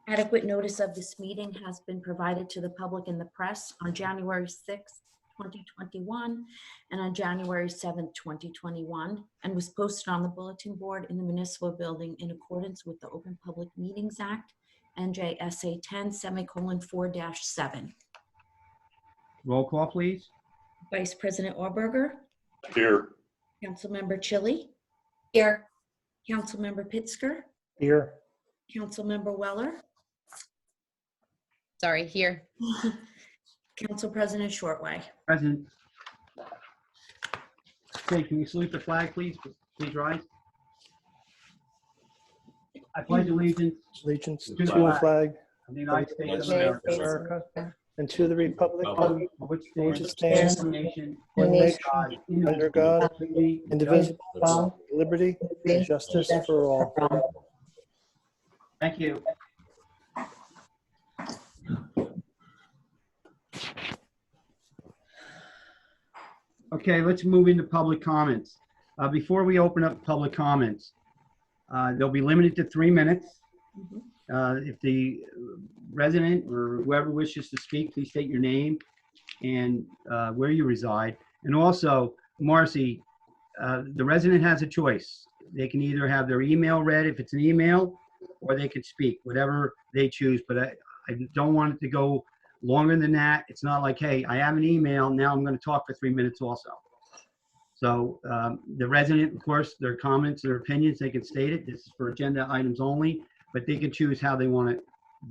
Adequate notice of this meeting has been provided to the public and the press on January 6th, 2021, and on January 7th, 2021, and was posted on the bulletin board in the municipal building in accordance with the Open Public Meetings Act, NJSA 10:4-7. Roll call, please. Vice President Auberger, Here. Councilmember Chili, Here. Councilmember Pitsker, Here. Councilmember Weller, Sorry, here. Council President Shortway. Present. Okay, can you salute the flag, please? Please rise. I pledge allegiance Allegiance To to the the flag of the United States of United America, America and to the republic for which which stands stands one nation, one nation God, under God, indivisible, with liberty and justice for all. Thank you. Okay, let's move into public comments. Before we open up public comments, they'll be limited to 3 minutes. If the resident or whoever wishes to speak, please state your name and where you reside. And also, Marcy, the resident has a choice. They can either have their email read if it's an email, or they can speak, whatever they choose. But I don't want it to go longer than that. It's not like, hey, I have an email, now I'm going to talk for 3 minutes also. So the resident, of course, their comments, their opinions, they can state it. This is for agenda items only, but they can choose how they want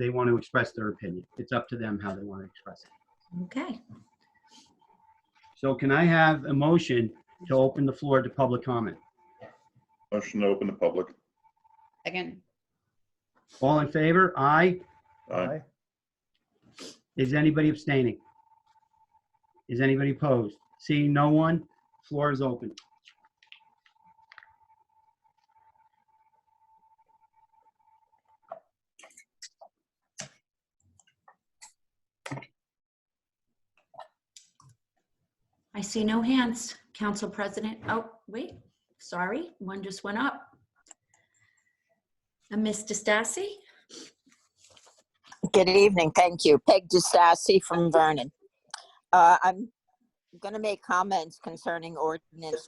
to express their opinion. It's up to them how they want to express it. Okay. So can I have a motion to open the floor to public comment? Motion to open the public. Second. All in favor? Aye. Aye. Is anybody abstaining? Is anybody opposed? Seeing no one, floor is open. I see no hands. Council President, oh, wait, sorry, one just went up. Ms. DeStassi? Good evening, thank you. Peg DeStassi from Vernon. I'm going to make comments concerning ordinance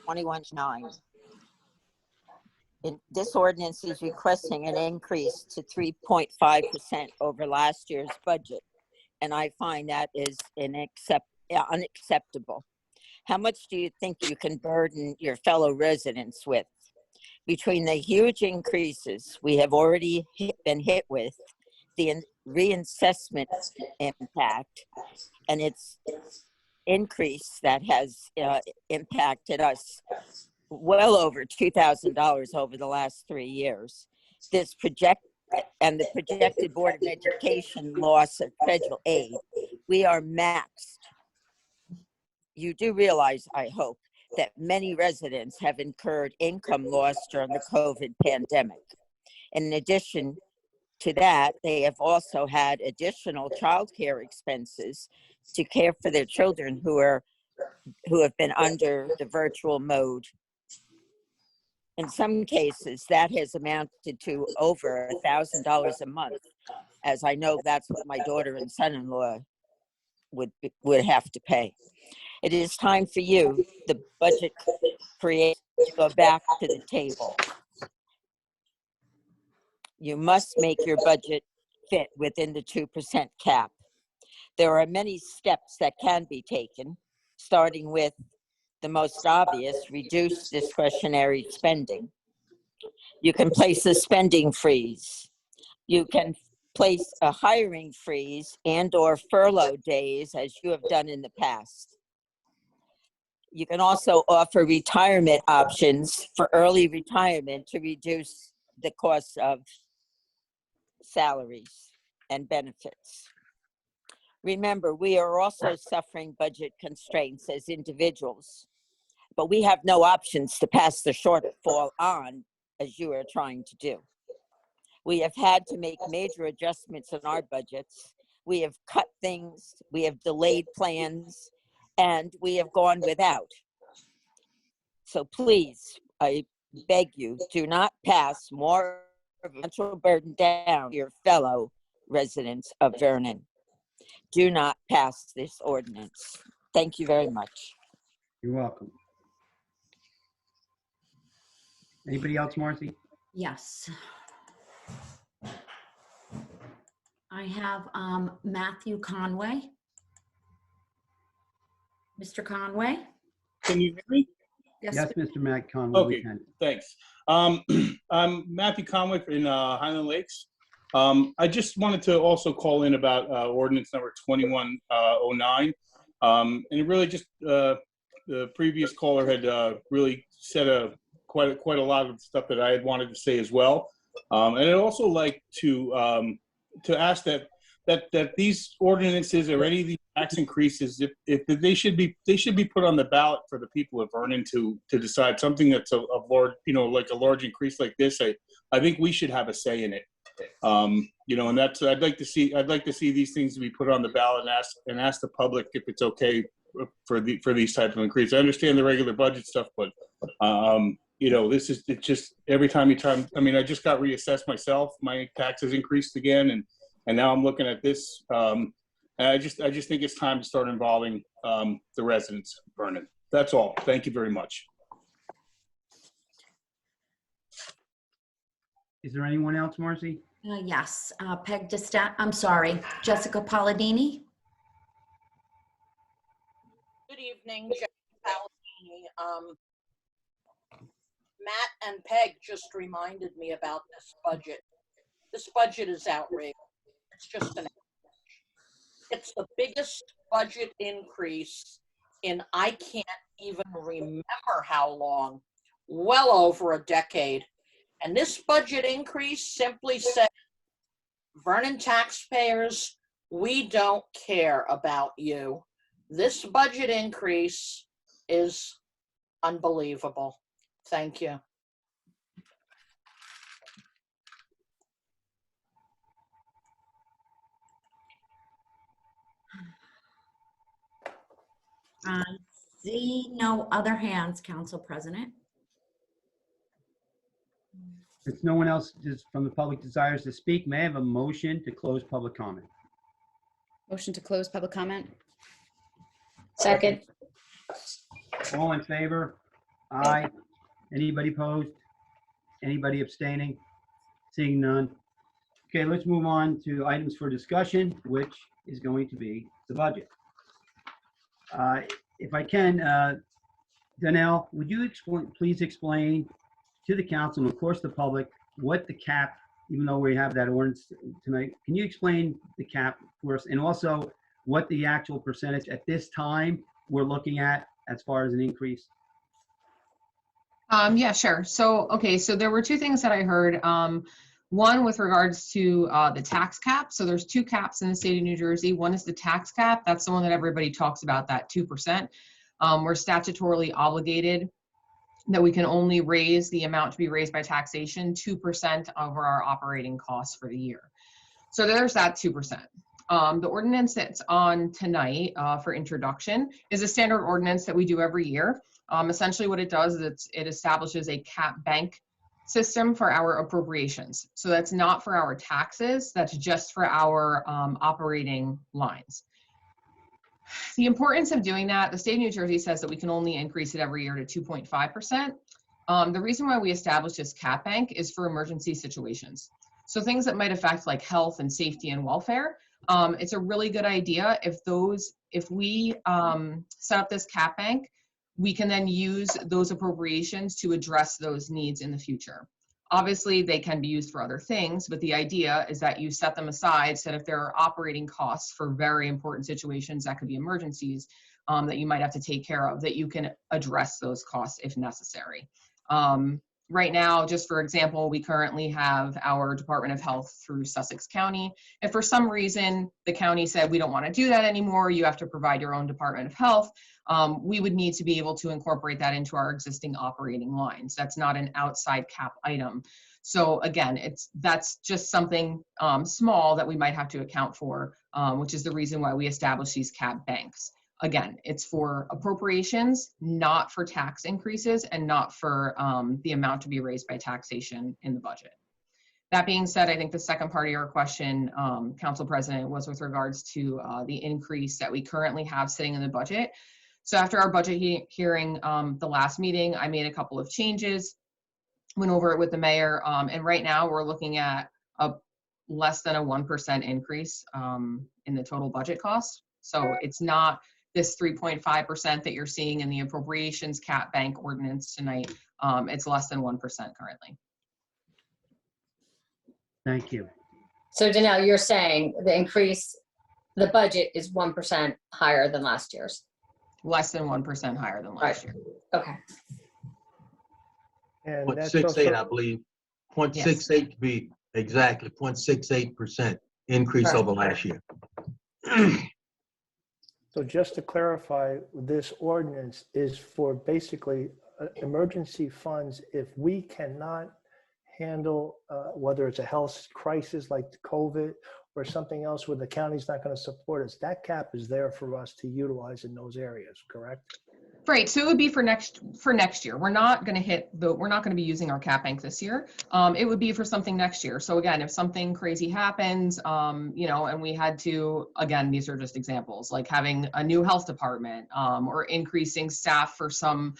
21-9. This ordinance is requesting an increase to 3.5% over last year's budget, and I find that is unacceptable. How much do you think you can burden your fellow residents with? Between the huge increases we have already been hit with, the reassessment impact, and its increase that has impacted us well over $2,000 over the last 3 years. The projected Board of Education loss of federal aid, we are maxed. You do realize, I hope, that many residents have incurred income loss during the COVID pandemic. In addition to that, they have also had additional childcare expenses to care for their children who have been under the virtual mode. In some cases, that has amounted to over $1,000 a month, as I know that's what my daughter and son-in-law would have to pay. It is time for you, the budget creator, to go back to the table. You must make your budget fit within the 2% cap. There are many steps that can be taken, starting with the most obvious, reduce discretionary spending. You can place a spending freeze. You can place a hiring freeze and/or furlough days, as you have done in the past. You can also offer retirement options for early retirement to reduce the cost of salaries and benefits. Remember, we are also suffering budget constraints as individuals, but we have no options to pass the shortfall on, as you are trying to do. We have had to make major adjustments in our budgets. We have cut things, we have delayed plans, and we have gone without. So please, I beg you, do not pass more financial burden down your fellow residents of Vernon. Do not pass this ordinance. Thank you very much. You're welcome. Anybody else, Marcy? Yes. I have Matthew Conway. Mr. Conway? Can you hear me? Yes, Mr. Matt Conway, we Okay, can. thanks. I'm Matthew Conway in Highland Lakes. I just wanted to also call in about ordinance number 2109. And it really just, the previous caller had really said quite a lot of stuff that I had wanted to say as well. And I'd also like to ask that these ordinances or any of these tax increases, if they should be put on the ballot for the people of Vernon to decide something that's a large, like a large increase like this. I think we should have a say in it. And that's, I'd like to see these things to be put on the ballot and ask the public if it's okay for these types of increases. I understand the regular budget stuff, but this is, it's just every time I mean, I just got reassessed myself. My taxes increased again, and now I'm looking at this. And I just think it's time to start involving the residents of Vernon. That's all. Thank you very much. Is there anyone else, Marcy? Yes, Peg Destat, I'm sorry, Jessica Palladini? Good evening, Jessica Palladini. Matt and Peg just reminded me about this budget. This budget is outrageous. It's just it's the biggest budget increase in I can't even remember how long, well over a decade. And this budget increase simply said, Vernon taxpayers, we don't care about you. This budget increase is unbelievable. Thank you. I see no other hands, Council President. If no one else from the public desires to speak, may I have a motion to close public comment? Motion to close public comment. Second. All in favor? Aye. Anybody opposed? Anybody abstaining? Seeing none. Okay, let's move on to items for discussion, which is going to be the budget. If I can, Donnell, would you please explain to the council and of course the public what the cap, even though we have that ordinance tonight, can you explain the cap for us, and also what the actual percentage at this time we're looking at as far as an increase? Yeah, sure. So there were two things that I heard. One with regards to the tax cap. So there's two caps in the state of New Jersey. One is the tax cap. That's the one that everybody talks about, that 2%. We're statutorily obligated that we can only raise the amount to be raised by taxation 2% over our operating costs for the year. So there's that 2%. The ordinance that's on tonight for introduction is a standard ordinance that we do every year. Essentially what it does is it establishes a cap bank system for our appropriations. So that's not for our taxes, that's just for our operating lines. The importance of doing that, the state of New Jersey says that we can only increase it every year to 2.5%. The reason why we established this cap bank is for emergency situations. So things that might affect like health and safety and welfare. It's a really good idea if we set up this cap bank, we can then use those appropriations to address those needs in the future. Obviously, they can be used for other things, but the idea is that you set them aside so that if there are operating costs for very important situations, that could be emergencies that you might have to take care of, that you can address those costs if necessary. Right now, just for example, we currently have our Department of Health through Sussex County. If for some reason the county said, we don't want to do that anymore, you have to provide your own Department of Health, we would need to be able to incorporate that into our existing operating lines. That's not an outside cap item. So again, that's just something small that we might have to account for, which is the reason why we establish these cap banks. Again, it's for appropriations, not for tax increases and not for the amount to be raised by taxation in the budget. That being said, I think the second part of your question, Council President, was with regards to the increase that we currently have sitting in the budget. So after our budget hearing, the last meeting, I made a couple of changes, went over it with the mayor, and right now we're looking at a less than a 1% increase in the total budget cost. So it's not this 3.5% that you're seeing in the appropriations cap bank ordinance tonight. It's less than 1% currently. Thank you. So Danelle, you're saying the increase, the budget is 1% higher than last year's? Less than 1% higher than last year. Okay. And that's 0.68, I also, believe. 0.68 to be exactly 0.68% increase Right. over last year. so just to clarify, this ordinance is for basically emergency funds if we cannot handle, whether it's a health crisis like COVID or something else where the county's not going to support us. That cap is there for us to utilize in those areas, correct? Right, so it would be for next year. We're not going to be using our cap bank this year. It would be for something next year. So again, if something crazy happens, and we had to, again, these are just examples, like having a new health department, or increasing staff for some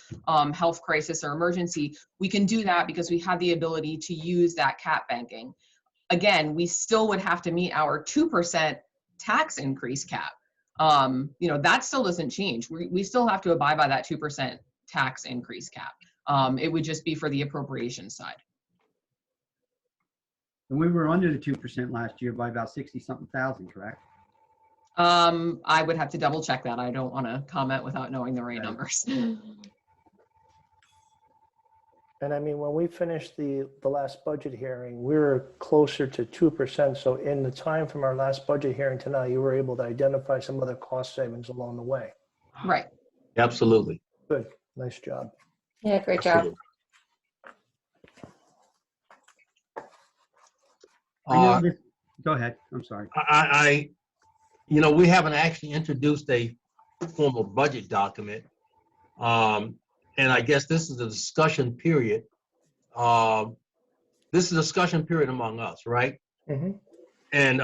health crisis or emergency, we can do that because we have the ability to use that cap banking. Again, we still would have to meet our 2% tax increase cap. That still doesn't change. We still have to abide by that 2% tax increase cap. It would just be for the appropriation side. And we were under the 2% last year by about 60-something thousand, correct? I would have to double check that. I don't want to comment without knowing the right numbers. And I mean, when we finished the last budget hearing, we were closer to 2%. So in the time from our last budget hearing to now, you were able to identify some other cost savings along the way. Right. Absolutely. Good, nice job. Yeah, great job. Go ahead. I'm sorry. We haven't actually introduced a formal budget document. And I guess this is a discussion period. This is a discussion period among us, right? Mm-hmm. And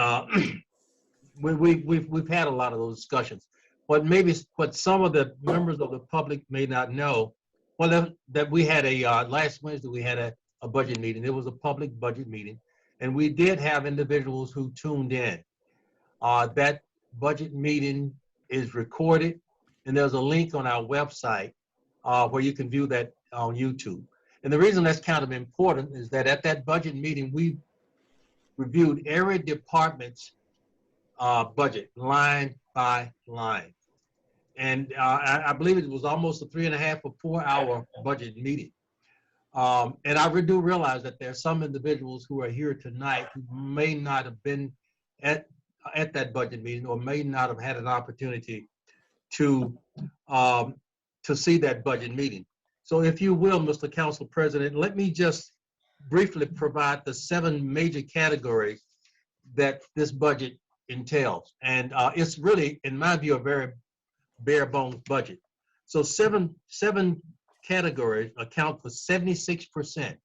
we've had a lot of those discussions. What some of the members of the public may not know, that we had last Wednesday we had a budget meeting. It was a public budget meeting, and we did have individuals who tuned in. That budget meeting is recorded, and there's a link on our website where you can view that on YouTube. And the reason that's kind of important is that at that budget meeting, we reviewed every department's budget line by line. And I believe it was almost a 3.5 or 4 hour budget meeting. And I do realize that there are some individuals who are here tonight who may not have been at that budget meeting or may not have had an opportunity to see that budget meeting. So if you will, Mr. Council President, let me just briefly provide the 7 major categories that this budget entails. And it's really, in my view, a very bare bones budget. So seven categories account for 76%.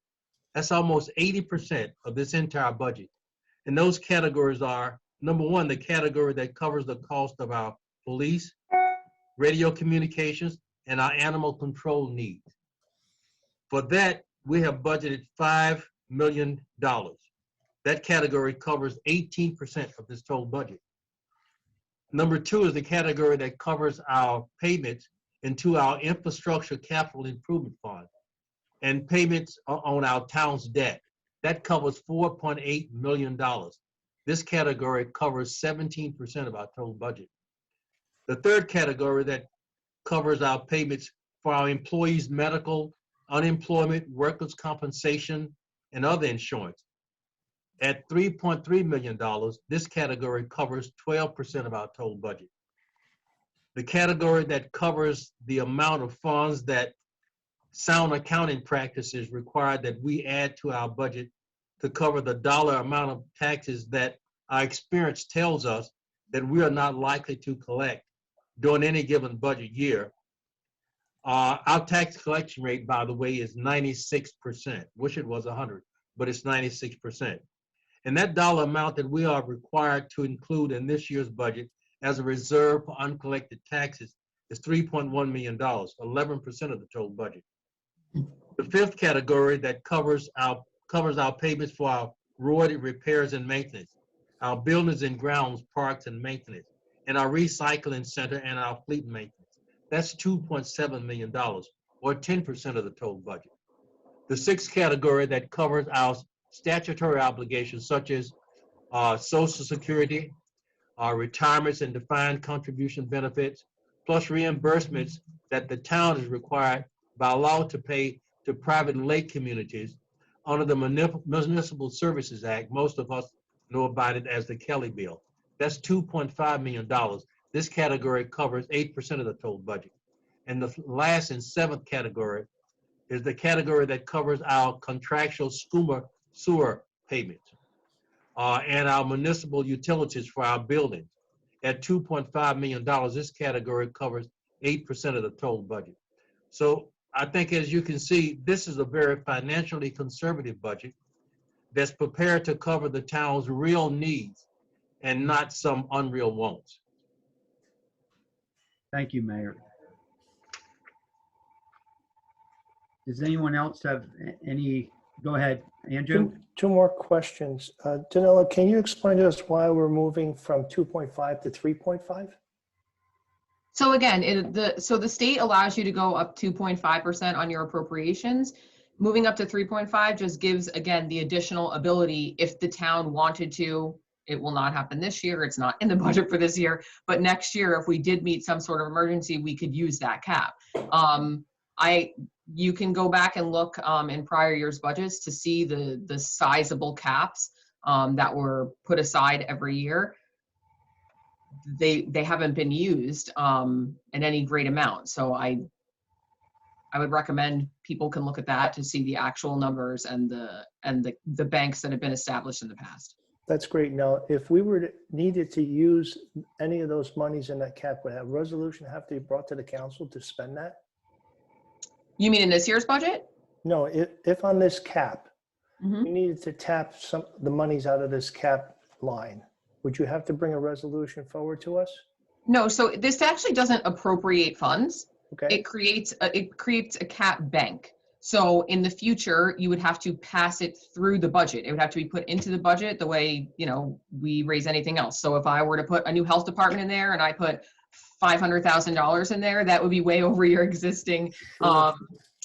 That's almost 80% of this entire budget. And those categories are, number one, the category that covers the cost of our police, radio communications, and our animal control needs. For that, we have budgeted $5 million. That category covers 18% of this total budget. Number 2 is the category that covers our payments into our infrastructure capital improvement fund and payments on our town's debt. That covers $4.8 million. This category covers 17% of our total budget. The third category that covers our payments for our employees' medical, unemployment, workers' compensation, and other insurance. At $3.3 million, this category covers 12% of our total budget. The category that covers the amount of funds that sound accounting practices require that we add to our budget to cover the dollar amount of taxes that our experience tells us that we are not likely to collect during any given budget year. Our tax collection rate, by the way, is 96%. Wish it was 100, but it's 96%. And that dollar amount that we are required to include in this year's budget as a reserve for uncollected taxes is $3.1 million, 11% of the total budget. The fifth category that covers our payments for our road repairs and maintenance, our buildings and grounds, parks and maintenance, and our recycling center and our fleet maintenance. That's $2.7 million, or 10% of the total budget. The sixth category that covers our statutory obligations, such as Social Security, retirements and defined contribution benefits, plus reimbursements that the town is required by law to pay to private lake communities under the Municipal Services Act. Most of us know about it as the Kelly Bill. That's $2.5 million. This category covers 8% of the total budget. And the last and seventh category is the category that covers our contractual sewer payments and our municipal utilities for our buildings. At $2.5 million, this category covers 8% of the total budget. So I think, as you can see, this is a very financially conservative budget that's prepared to cover the town's real needs and not some unreal wants. Thank you, Mayor. Does anyone else have any? Go ahead, Andrew. Two more questions. Danila, can you explain to us why we're moving from 2.5 to 3.5? So again, so the state allows you to go up 2.5% on your appropriations. Moving up to 3.5 just gives, again, the additional ability if the town wanted to. It will not happen this year. It's not in the budget for this year. But next year, if we did meet some sort of emergency, we could use that cap. You can go back and look in prior years' budgets to see the sizable caps that were put aside every year. They haven't been used in any great amount. So I would recommend people can look at that to see the actual numbers and the banks that have been established in the past. That's great. Now, if we were needed to use any of those monies in that cap, would a resolution have to be brought to the council to spend that? You mean in this year's budget? No, if on this cap, you needed to tap the monies out of this cap line, would you have to bring a resolution forward to us? No, so this actually doesn't appropriate funds. Okay. It creates a cap bank. So in the future, you would have to pass it through the budget. It would have to be put into the budget the way, we raise anything else. So if I were to put a new health department in there and I put $500,000 in there, that would be way over your existing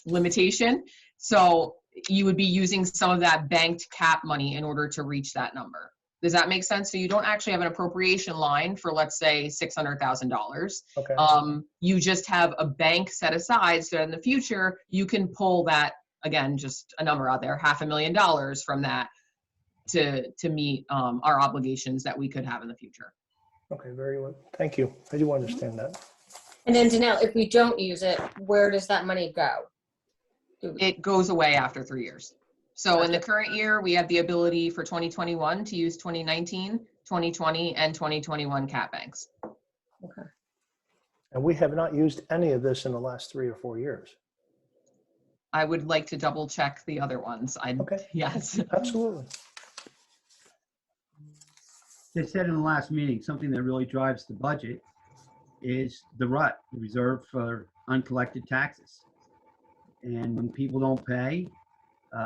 limitation. So you would be using some of that banked cap money in order to reach that number. Does that make sense? So you don't actually have an appropriation line for, let's say, $600,000. Okay. You just have a bank set aside so that in the future you can pull that, again, just a number out there, $500,000 from that to meet our obligations that we could have in the future. Okay, very well. Thank you. I do understand that. And then Danelle, if we don't use it, where does that money go? It goes away after 3 years. So in the current year, we have the ability for 2021 to use 2019, 2020, and 2021 cap banks. Okay. And we have not used any of this in the last 3 or 4 years. I would like to double check the other ones. Okay. Yes. Absolutely. They said in the last meeting, something that really drives the budget is the RUT, the Reserve for Uncollected Taxes. And when people don't pay,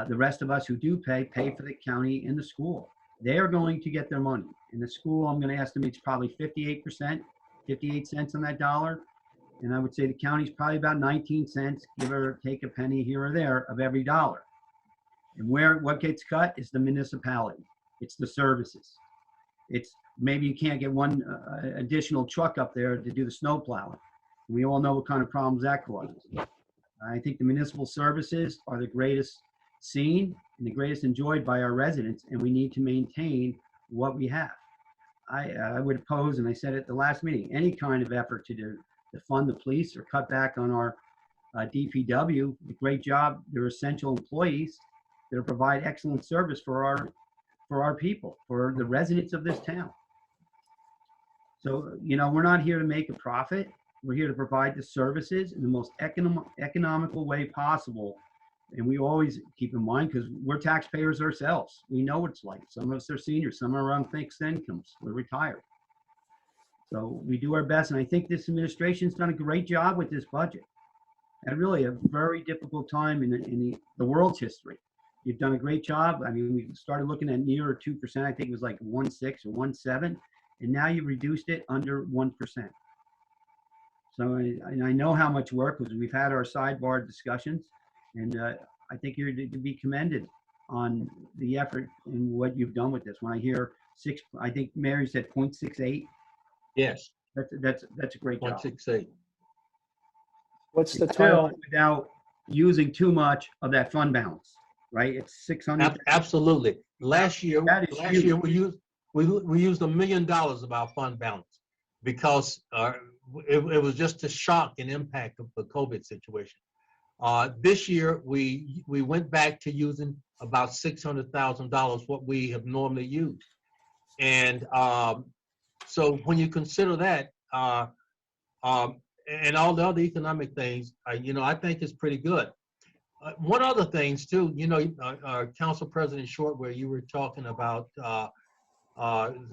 the rest of us who do pay for the county and the school. They are going to get their money. In the school, I'm going to estimate it's probably 58%, 58 cents on that dollar. And I would say the county's probably about 19 cents, give or take a penny here or there of every dollar. And what gets cut is the municipality. It's the services. It's maybe you can't get one additional truck up there to do the snow plowing. We all know what kind of problems that causes. I think the municipal services are the greatest seen and the greatest enjoyed by our residents, and we need to maintain what we have. I would oppose, and I said at the last meeting, any kind of effort to fund the police or cut back on our DPW. A great job. They're essential employees that provide excellent service for our people, for the residents of this town. So, we're not here to make a profit. We're here to provide the services in the most economical way possible And we always keep in mind, because we're taxpayers ourselves. We know what it's like. Some of us are seniors, some are on fixed incomes, we're retired. So we do our best, and I think this administration's done a great job with this budget. And really a very difficult time in the world's history. You've done a great job. I mean, we started looking at near 2%. I think it was like 1.6 or 1.7, and now you reduced it under 1%. So I know how much work, because we've had our sidebar discussions, and I think you're to be commended on the effort and what you've done with this. When I hear I think Mary said 0.68. Yes, That's a great job. 168. What's the Still, time? without using too much of that fund balance, right? It's 600. Absolutely. Last year huge. we used $1 million of our fund balance because it was just a shock and impact of the COVID situation. This year we went back to using about $600,000, what we have normally used, and so when you consider that and all the other economic things, I think it's pretty good. One other things too, Council President Short, where you were talking about the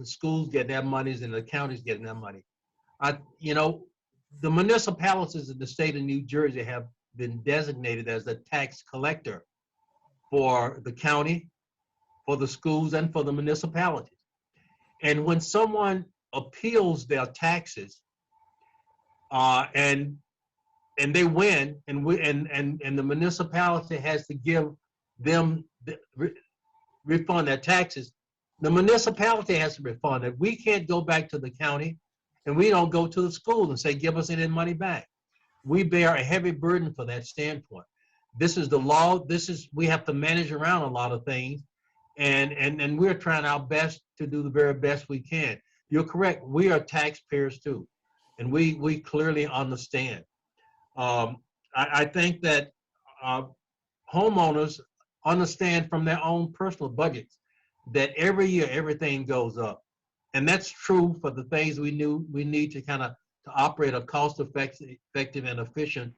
schools getting their monies and the counties getting their money. The municipalities in the state of New Jersey have been designated as the tax collector for the county, for the schools, and for the municipalities. And when someone appeals their taxes, and they win, and the municipality has to give them refund their taxes, the municipality has to refund it. We can't go back to the county, and we don't go to the school and say, give us any money back. We bear a heavy burden for that standpoint. This is the law. We have to manage around a lot of things, and we're trying our best to do the very best we can. You're correct. We are taxpayers too, and we clearly understand. I think that homeowners understand from their own personal budgets that every year everything goes up, and that's true for the things we need to kind of to operate a cost-effective and efficient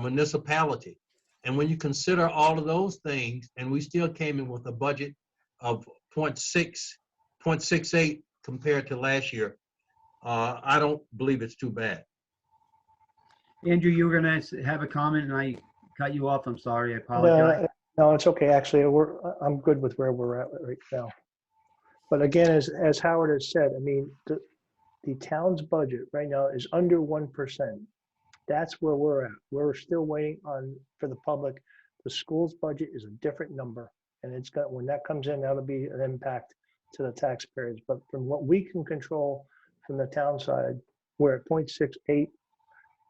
municipality. And when you consider all of those things, and we still came in with a budget of 0.68 compared to last year, I don't believe it's too bad. Andrew, you were going to have a comment, and I cut you off. I'm sorry. I apologize. No, it's okay. Actually, I'm good with where we're at right now. But again, as Howard has said, I mean, the town's budget right now is under 1%. That's where we're at. We're still waiting for the public. The school's budget is a different number, and when that comes in, that'll be an impact to the taxpayers. But from what we can control from the town side, we're at 0.68,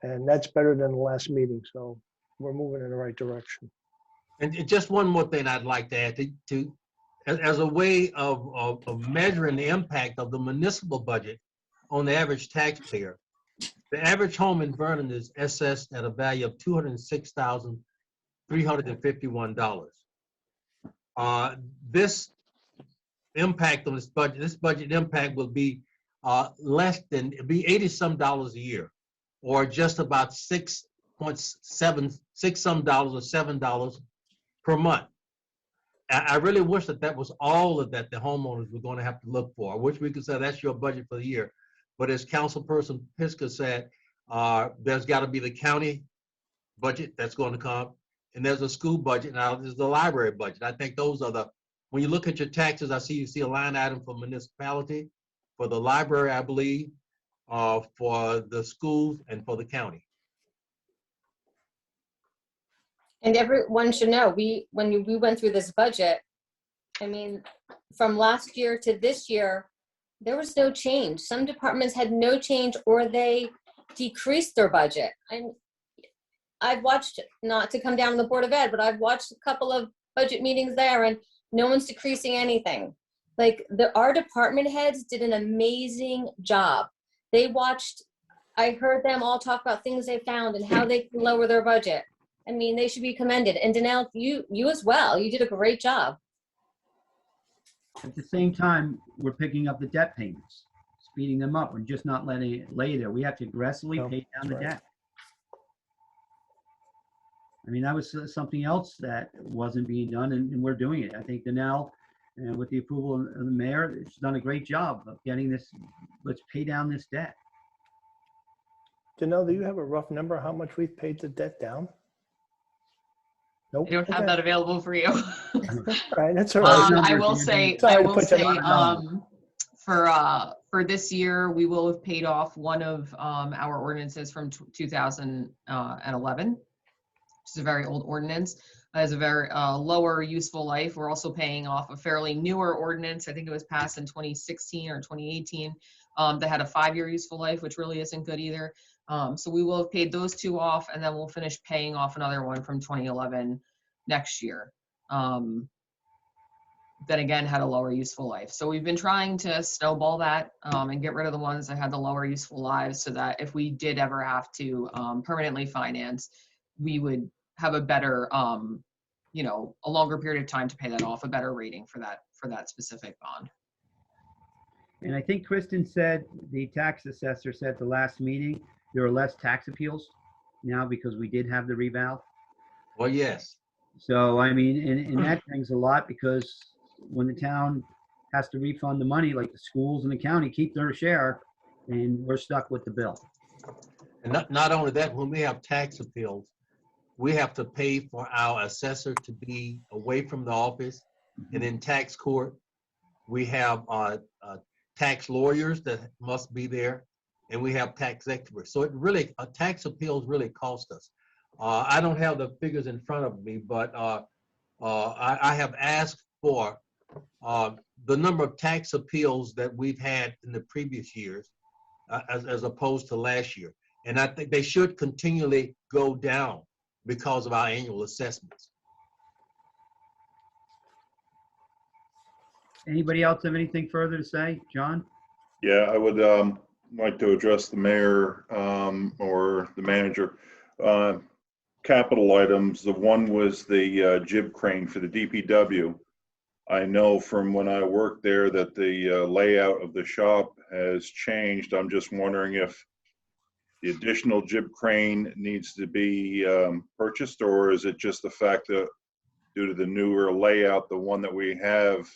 and that's better than the last meeting. So we're moving in the right direction. And just one more thing I'd like to add as a way of measuring the impact of the municipal budget on the average taxpayer. The average home in Vernon is assessed at a value of $206,351. This impact on this budget impact will be less than, it'll be $80-some a year, or just about $6 or $7 per month. I really wish that was all of that the homeowners were going to have to look for. I wish we could say that's your budget for the year. But as Councilperson Piska said, there's got to be the county budget that's going to come, and there's a school budget. Now there's the library budget. I think those are when you look at your taxes, you see a line item for municipality, for the library, I believe, for the schools, and for the county. And everyone should know, when we went through this budget, I mean, from last year to this year, there was no change. Some departments had no change, or they decreased their budget. I've watched, not to come down to the Board of Ed, but I've watched a couple of budget meetings there, and no one's decreasing anything. Like our department heads did an amazing job. They watched, I heard them all talk about things they found and how they can lower their budget. I mean, they should be commended. And Danelle, you as well. You did a great job. At the same time, we're picking up the debt payments, speeding them up. We're just not letting it lay there. We have to aggressively pay down the debt. I mean, that was something else that wasn't being done, and we're doing it. I think Danelle, and with the approval of the mayor, she's done a great job of getting this, let's pay down this debt. Janelle, do you have a rough number how much we've paid the debt down? Nope. I don't have Okay. that available for you. All right, that's all right. Numbers, I will Andy. say, Sorry I to will put you say, on for this year, we will have paid off one of our ordinances from 2011, which is a very old ordinance. It has a very lower useful life. We're also paying off a fairly newer ordinance. I think it was passed in 2016 or 2018 that had a 5-year useful life, which really isn't good either. So we will have paid those two off, and then we'll finish paying off another one from 2011 next year. That again had a lower useful life. So we've been trying to snowball that and get rid of the ones that had the lower useful lives, so that if we did ever have to permanently finance, we would have a better, you know, a longer period of time to pay that off, a better rating for that specific bond. And I think Kristen said, the tax assessor said at the last meeting, there are less tax appeals now because we did have the revow. Well, yes. So, I mean, and that brings a lot, because when the town has to refund the money, like the schools and the county keep their share, and we're stuck with the bill. And not only that, when we have tax appeals, we have to pay for our assessor to be away from the office. And in tax court, we have tax lawyers that must be there, and we have tax experts. So it really, tax appeals really cost us. I don't have the figures in front of me, but I have asked for the number of tax appeals that we've had in the previous years as opposed to last year. And I think they should continually go down because of our annual assessments. Anybody else have anything further to say? John? Yeah, I would like to address the mayor or the manager. Capital items, the one was the jib crane for the DPW. I know from when I worked there that the layout of the shop has changed. I'm just wondering if the additional jib crane needs to be purchased, or is it just the fact that due to the newer layout, the one that we have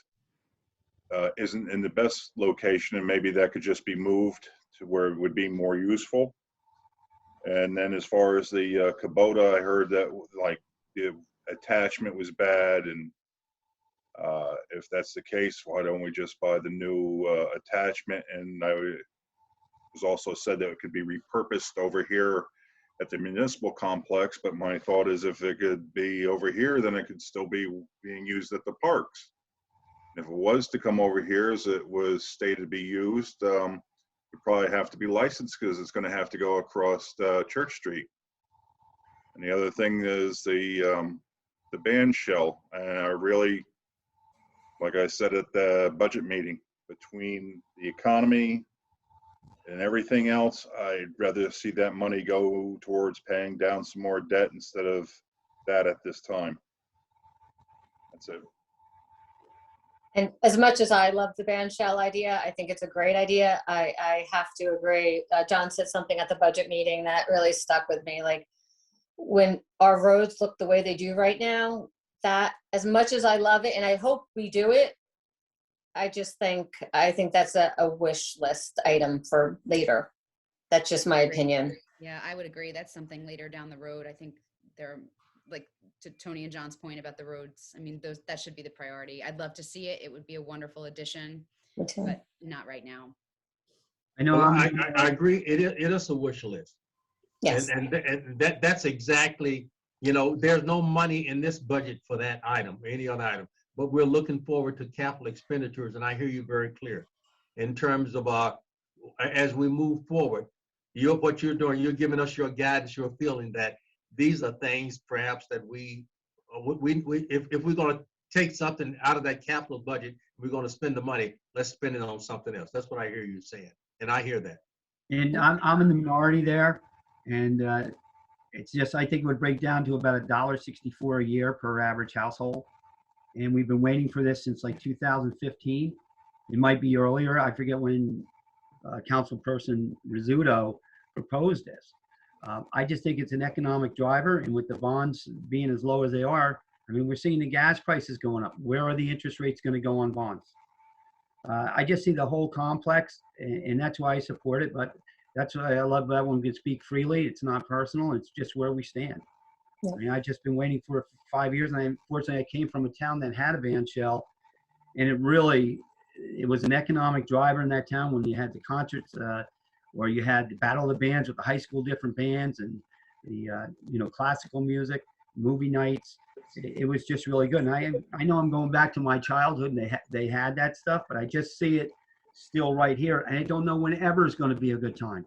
isn't in the best location, and maybe that could just be moved to where it would be more useful? And then as far as the Kubota, I heard that like the attachment was bad, and if that's the case, why don't we just buy the new attachment? And it was also said that it could be repurposed over here at the municipal complex, but my thought is if it could be over here, then it could still be being used at the parks. If it was to come over here as it was stated to be used, it'd probably have to be licensed, because it's going to have to go across Church Street. And the other thing is the band shell. And I really, like I said at the budget meeting, between the economy and everything else, I'd rather see that money go towards paying down some more debt instead of that at this time. That's it. And as much as I love the band shell idea, I think it's a great idea. I have to agree. John said something at the budget meeting that really stuck with me. Like, when our roads look the way they do right now, that as much as I love it, and I hope we do it, I think that's a wish list item for later. That's just my opinion. Yeah, I would agree. That's something later down the road. I think they're, like, to Tony and John's point about the roads, I mean, that should be the priority. I'd love to see it. It would be a wonderful addition, but not right now. I know. Well, I agree. It is a wish list. Yes. And that's exactly, you know, there's no money in this budget for that item, or any other item, but we're looking forward to capital expenditures. And I hear you very clear in terms of as we move forward, what you're doing, you're giving us your guidance, your feeling that these are things perhaps that if we're going to take something out of that capital budget, we're going to spend the money, let's spend it on something else. That's what I hear you saying. And I hear that. And I'm in the minority there. And it's just, I think it would break down to about $1.64 a year per average household. And we've been waiting for this since like 2015. It might be earlier. I forget when Councilperson Rizzuto proposed this. I just think it's an economic driver, and with the bonds being as low as they are, I mean, we're seeing the gas prices going up. Where are the interest rates going to go on bonds? I just see the whole complex, and that's why I support it. But that's why I love that one can speak freely. It's not personal. It's just where we stand. Yeah. I mean, I've just been waiting for 5 years, and unfortunately, I came from a town that had a band shell, and it was an economic driver in that town when you had the concerts, or you had the Battle of the Bands with the high school different bands and the classical music, movie nights. It was just really good. And I know I'm going back to my childhood, and they had that stuff, but I just see it still right here, and I don't know whenever is going to be a good time.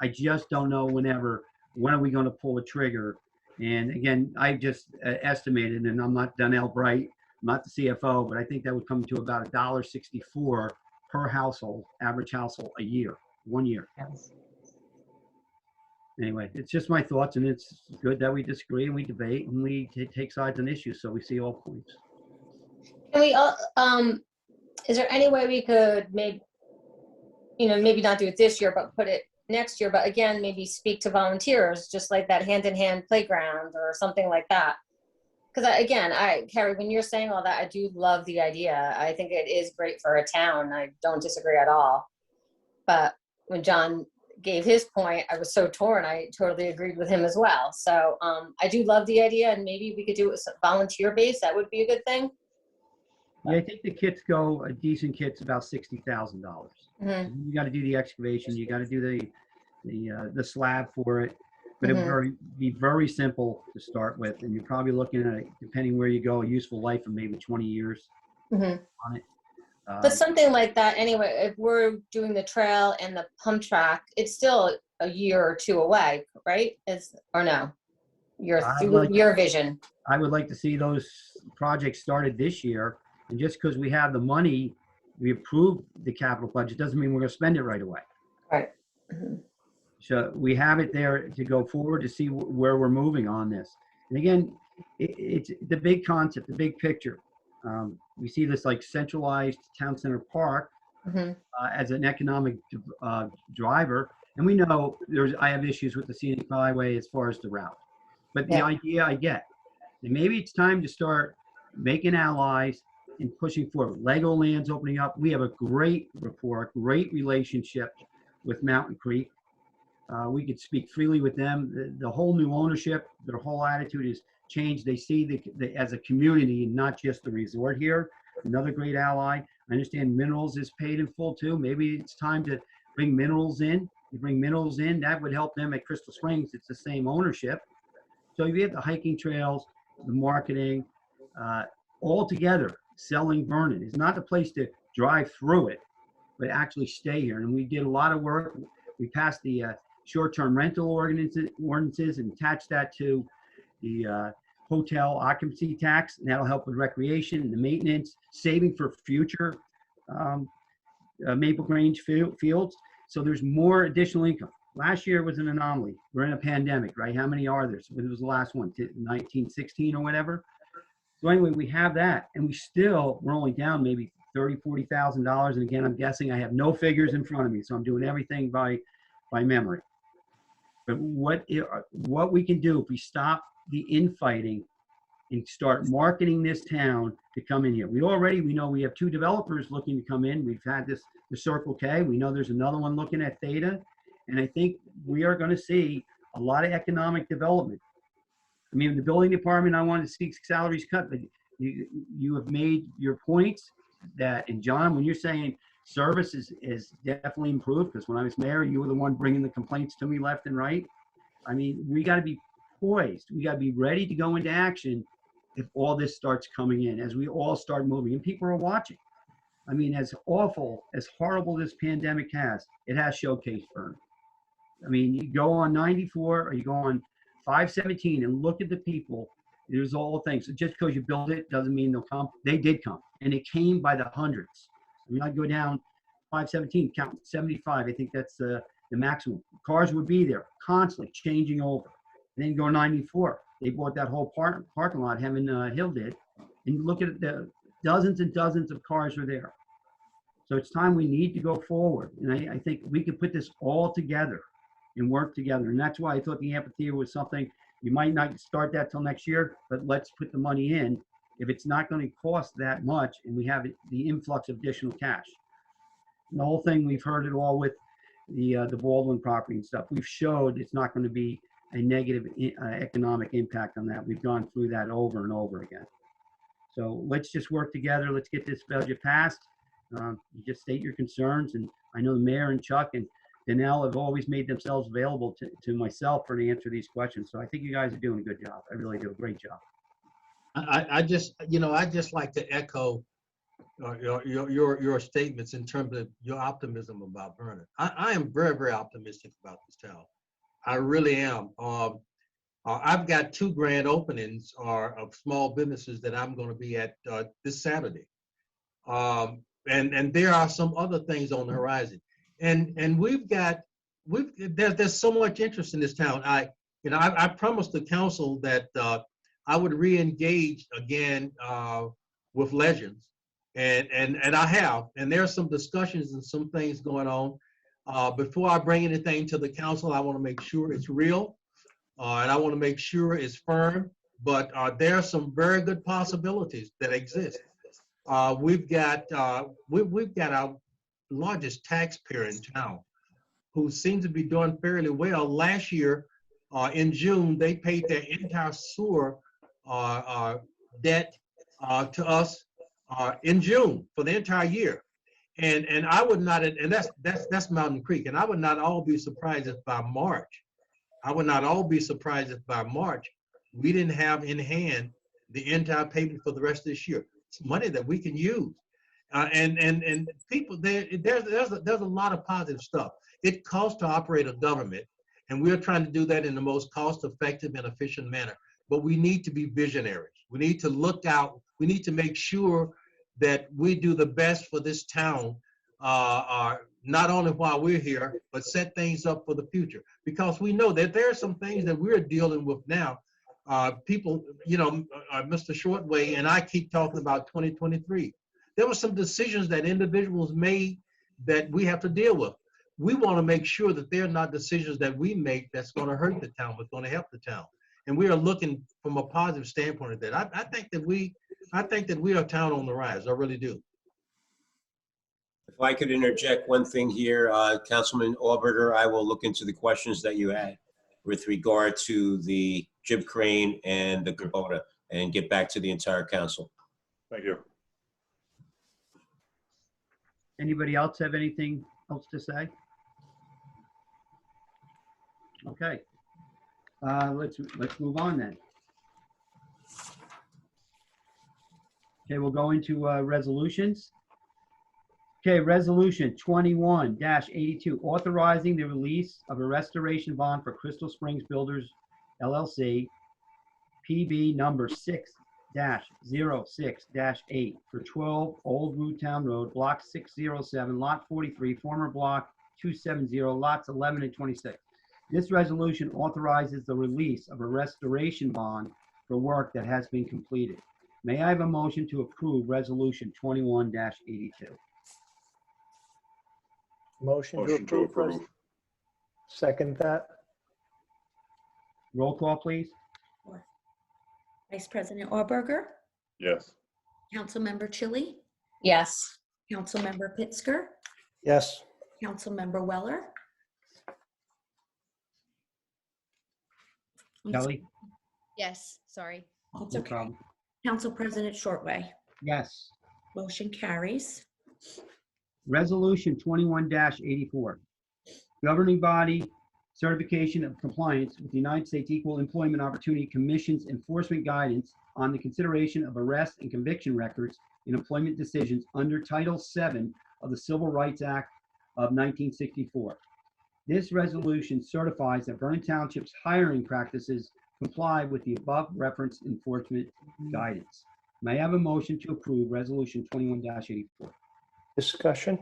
I just don't know when are we going to pull a trigger. And again, I just estimated, and I'm not Donnell Bright, I'm not the CFO, but I think that would come to about $1.64 per household, average household, a year, 1 year. Yes. Anyway, it's just my thoughts, and it's good that we disagree and we debate and we take sides on issues so we see all points. Can we, is there any way we could maybe not do it this year, but put it next year, but again, maybe speak to volunteers, just like that hand-in-hand playground or something like that? Because Carrie, when you're saying all that, I do love the idea. I think it is great for a town. I don't disagree at all. But when John gave his point, I was so torn. I totally agreed with him as well. So I do love the idea, and maybe we could do it with volunteer base. That would be a good thing. Yeah, I think the kits go, a decent kit's about $60,000. Mm-hmm. You got to do the excavation, you got to do the slab for it, but it would be very simple to start with, and you're probably looking at, depending where you go, a useful life of maybe 20 years on it. But something like that, anyway, if we're doing the trail and the pump track, it's still a year or two away, right? Or no? Your vision. I would like to see those projects started this year, and just because we have the money, we approved the capital budget, doesn't mean we're going to spend it right away. Right. So we have it there to go forward to see where we're moving on this. And again, it's the big concept, the big picture. We see this like centralized town center park as an economic driver. And we know I have issues with the scenic byway as far as the route. But the idea I get. And maybe it's time to start making allies and pushing forward. Legoland's opening up. We have a great rapport, great relationship with Mountain Creek. We could speak freely with them. The whole new ownership, their whole attitude is changed. They see the as a community, not just the resort here. Another great ally. I understand Minerals is paid in full too. Maybe it's time to bring Minerals in. You bring Minerals in, that would help them at Crystal Springs. It's the same ownership. So you have the hiking trails, the marketing, all together. Selling Vernon is not the place to drive through it, but actually stay here. And we did a lot of work. We passed the short-term rental ordinances and attached that to the hotel occupancy tax, and that'll help with recreation and the maintenance, saving for future Maple Grange fields. So there's more additional income. Last year was an anomaly. We're in a pandemic, right? How many are there? So it was the last one, 1916 or whatever. So anyway, we have that, and we're only down maybe $30,000, $40,000. And again, I'm guessing, I have no figures in front of me, so I'm doing everything by memory. But what we can do if we stop the infighting and start marketing this town to come in here. We know we have 2 developers looking to come in. We've had the Circle K. We know there's another one looking at Theta. And I think we are going to see a lot of economic development. I mean, the building department, I want to see salaries cut, but you have made your points that, and John, when you're saying service is definitely improved, because when I was mayor, you were the one bringing the complaints to me left and right. I mean, we got to be poised. We got to be ready to go into action if all this starts coming in, as we all start moving, and people are watching. I mean, as awful, as horrible this pandemic has, it has showcased Vernon. I mean, you go on 94 or you go on 517 and look at the people. There's all things. So just because you build it doesn't mean they'll come. They did come, and it came by the hundreds. I mean, I go down 517, count 75. I think that's the maximum. Cars would be there constantly changing over. And then you go 94. They bought that whole parking lot, Heaven Hill did. And you look at the dozens and dozens of cars are there. So it's time we need to go forward. And I think we can put this all together and work together. And that's why I thought the amphitheater was something, you might not start that till next year, but let's put the money in if it's not going to cost that much and we have the influx of additional cash. And the whole thing, we've heard it all with the Baldwin property and stuff. We've showed it's not going to be a negative economic impact on that. We've gone through that over and over again. So let's just work together. Let's get this budget passed. You just state your concerns, and I know the mayor and Chuck and Danelle have always made themselves available to myself for to answer these questions. So I think you guys are doing a good job. I really do a great job. I just, I just like to echo your statements in terms of your optimism about Vernon. I am very, very optimistic about this town. I really am. I've got 2 grand openings of small businesses that I'm going to be at this Saturday. And there are some other things on the horizon. And there's so much interest in this town. I promised the council that I would re-engage again with Legends. And I have, and there's some discussions and some things going on. Before I bring anything to the council, I want to make sure it's real, and I want to make sure it's firm. But there are some very good possibilities that exist. We've got our largest taxpayer in town, who seems to be doing fairly well. Last year, in June, they paid their entire sewer debt to us in June for the entire year. And I would not, and that's Mountain Creek, and I would not all be surprised if by March, we didn't have in hand the entire payment for the rest of this year. It's money that we can use. And people, there's a lot of positive stuff. It costs to operate a government, and we're trying to do that in the most cost-effective and efficient manner. But we need to be visionaries. We need to look out. We need to make sure that we do the best for this town, not only while we're here, but set things up for the future. Because we know that there are some things that we're dealing with now. People, Mr. Shortway and I keep talking about 2023. There were some decisions that individuals made that we have to deal with. We want to make sure that they're not decisions that we make that's going to hurt the town, but going to help the town. And we are looking from a positive standpoint of that. I think that we are a town on the rise. I really do. If I could interject one thing here, Councilman Auberger, I will look into the questions that you had with regard to the jib crane and the Kubota and get back to the entire council. Thank you. Anybody else have anything else to say? Okay. Let's move on then. Okay, we'll go into resolutions. Okay, resolution 21-82, authorizing the release of a restoration bond for Crystal Springs Builders LLC, PB number 6-06-8 for 12 Old Root Town Road, block 607, lot 43, former block 270, lots 11 and 26. This resolution authorizes the release of a restoration bond for work that has been completed. May I have a motion to approve resolution 21-82? Motion to approve. Second that. Roll call, please. Vice President Auberger, Yes. Councilmember Chili, Yes. Councilmember Pittsger, Yes. Councilmember Weller. Kelly? Yes, sorry. That's No okay. problem. Council President Shortway. Yes. Motion carries. Resolution 21-84, governing body certification of compliance with the United States Equal Employment Opportunity Commission's enforcement guidance on the consideration of arrest and conviction records in employment decisions under Title VII of the Civil Rights Act of 1964. This resolution certifies that Vernon Township's hiring practices comply with the above referenced enforcement guidance. May I have a motion to approve Resolution 21-84? Discussion.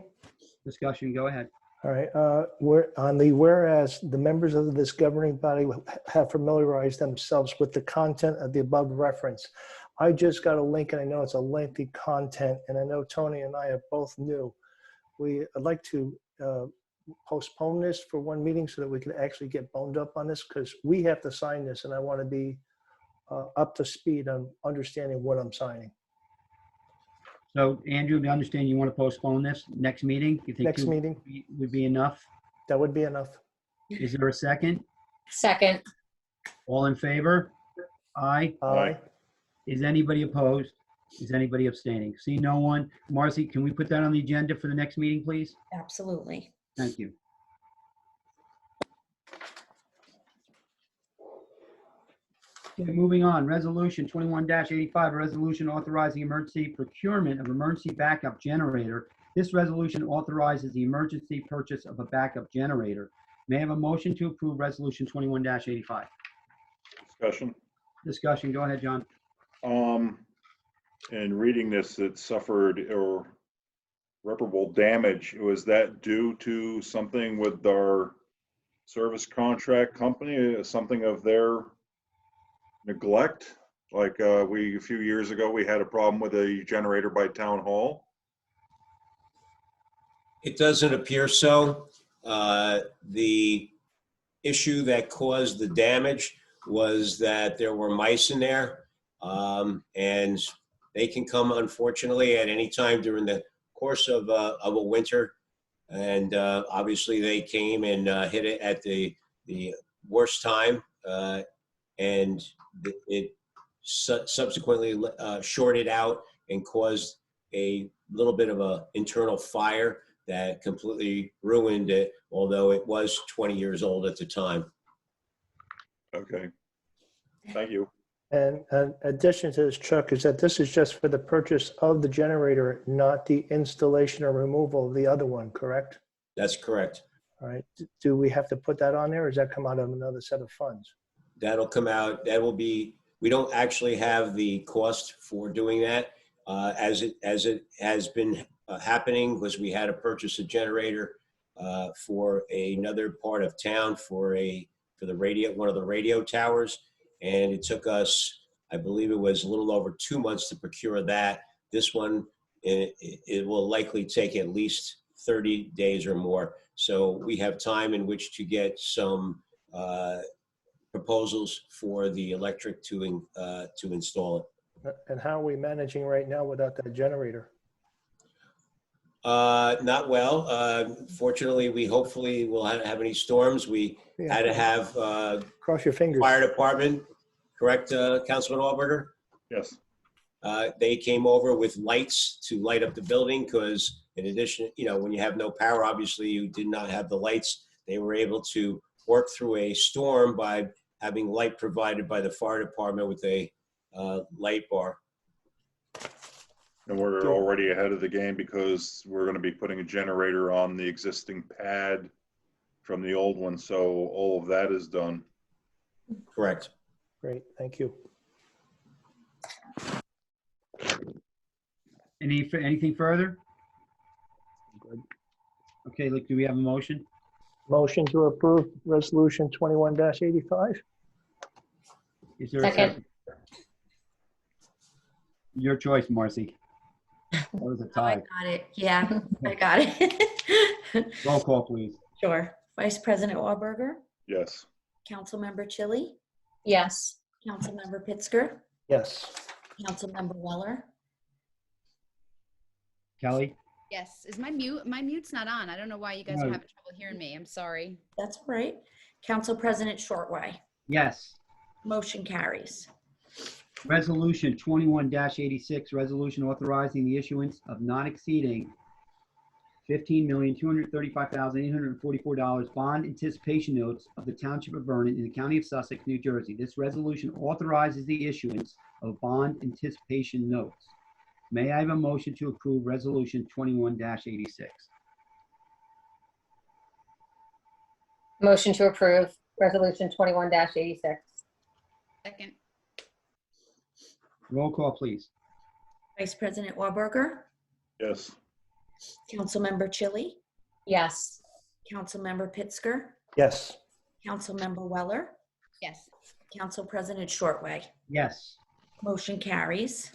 Discussion, go ahead. All right, we're on the whereas the members of this governing body have familiarized themselves with the content of the above reference. I just got a link, and I know it's a lengthy content, and I know Tony and I are both new. I'd like to postpone this for one meeting so that we can actually get boned up on this? Because we have to sign this and I want to be up to speed on understanding what I'm signing. So Andrew, do you understand you want to postpone this next meeting? You think Next 2 meeting, would be enough? that would be enough. Is there a second? Second. All in favor? Aye. Aye. Is anybody opposed? Is anybody abstaining? See no one. Marcy, can we put that on the agenda for the next meeting, please? Absolutely. Thank you. Okay, moving on, resolution 21-85, a resolution authorizing emergency procurement of emergency backup generator. This resolution authorizes the emergency purchase of a backup generator. May I have a motion to approve resolution 21-85? Discussion. Discussion, go ahead, John. In reading this, it suffered irreparable damage. Was that due to something with our service contract company, something of their neglect? Like a few years ago, we had a problem with a generator by town hall. It doesn't appear so. The issue that caused the damage was that there were mice in there, and they can come, unfortunately, at any time during the course of a winter. And obviously, they came and hit it at the worst time, and it subsequently shorted out and caused a little bit of an internal fire that completely ruined it, although it was 20 years old at the time. Okay. Thank you. And in addition to this, Chuck, is that this is just for the purchase of the generator, not the installation or removal of the other one, correct? That's correct. All right. Do we have to put that on there, or does that come out of another set of funds? That'll come out, that will be, we don't actually have the cost for doing that. As it has been happening, because we had to purchase a generator for another part of town for the radio, one of the radio towers. And it took us, I believe it was a little over 2 months to procure that. This one, it will likely take at least 30 days or more. So we have time in which to get some proposals for the electric to install it. And how are we managing right now without that generator? Not well. Fortunately, we hopefully will not have any storms. We had to have Cross your fingers. fire department, correct, Councilman Allberger? Yes. They came over with lights to light up the building because in addition, when you have no power, obviously you did not have the lights. They were able to work through a storm by having light provided by the fire department with a light bar. And we're already ahead of the game because we're going to be putting a generator on the existing pad from the old one. So all of that is done. Correct. Great, thank you. Anything further? Okay, look, do we have a motion? Motion to approve resolution 21-85? Is there a Second. second? Your choice, Marcy. That was a Oh, I tie. got it. Yeah, I got it. Roll call, please. Sure. Vice President Warburger, Yes. Councilmember Chili, Yes. Councilmember Pittsger, Yes. Councilmember Weller, Kelly? Yes, is my mute's not on. I don't know why you guys No. are having trouble hearing me. I'm sorry. that's all right. Council President Shortway, Yes. motion carries. Resolution 21-86, resolution authorizing the issuance of not exceeding $15,235,844 bond anticipation notes of the Township of Vernon in the County of Sussex, New Jersey. This resolution authorizes the issuance of bond anticipation notes. May I have a motion to approve resolution 21-86? Motion to approve resolution 21-86. Second. Roll call, please. Vice President Warburger, Yes. Councilmember Chili, Yes. Councilmember Pittsger, Yes. Councilmember Weller, Yes. Council President Shortway, Yes. motion carries.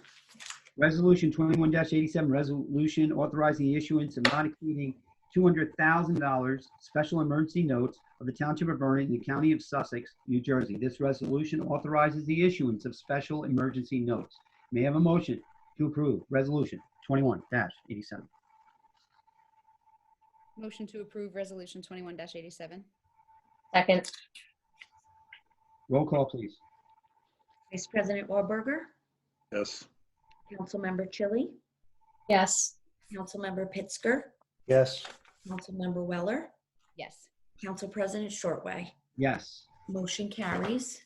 Resolution 21-87, resolution authorizing the issuance of not exceeding $200,000 special emergency notes of the Township of Vernon in the County of Sussex, New Jersey. This resolution authorizes the issuance of special emergency notes. May I have a motion to approve Resolution 21-87? Motion to approve Resolution 21-87. Second. Roll call, please. Vice President Warburger, Yes. Councilmember Chili, Yes. Councilmember Pittsger, Yes. Councilmember Weller, Yes. Council President Shortway. Yes. Motion carries.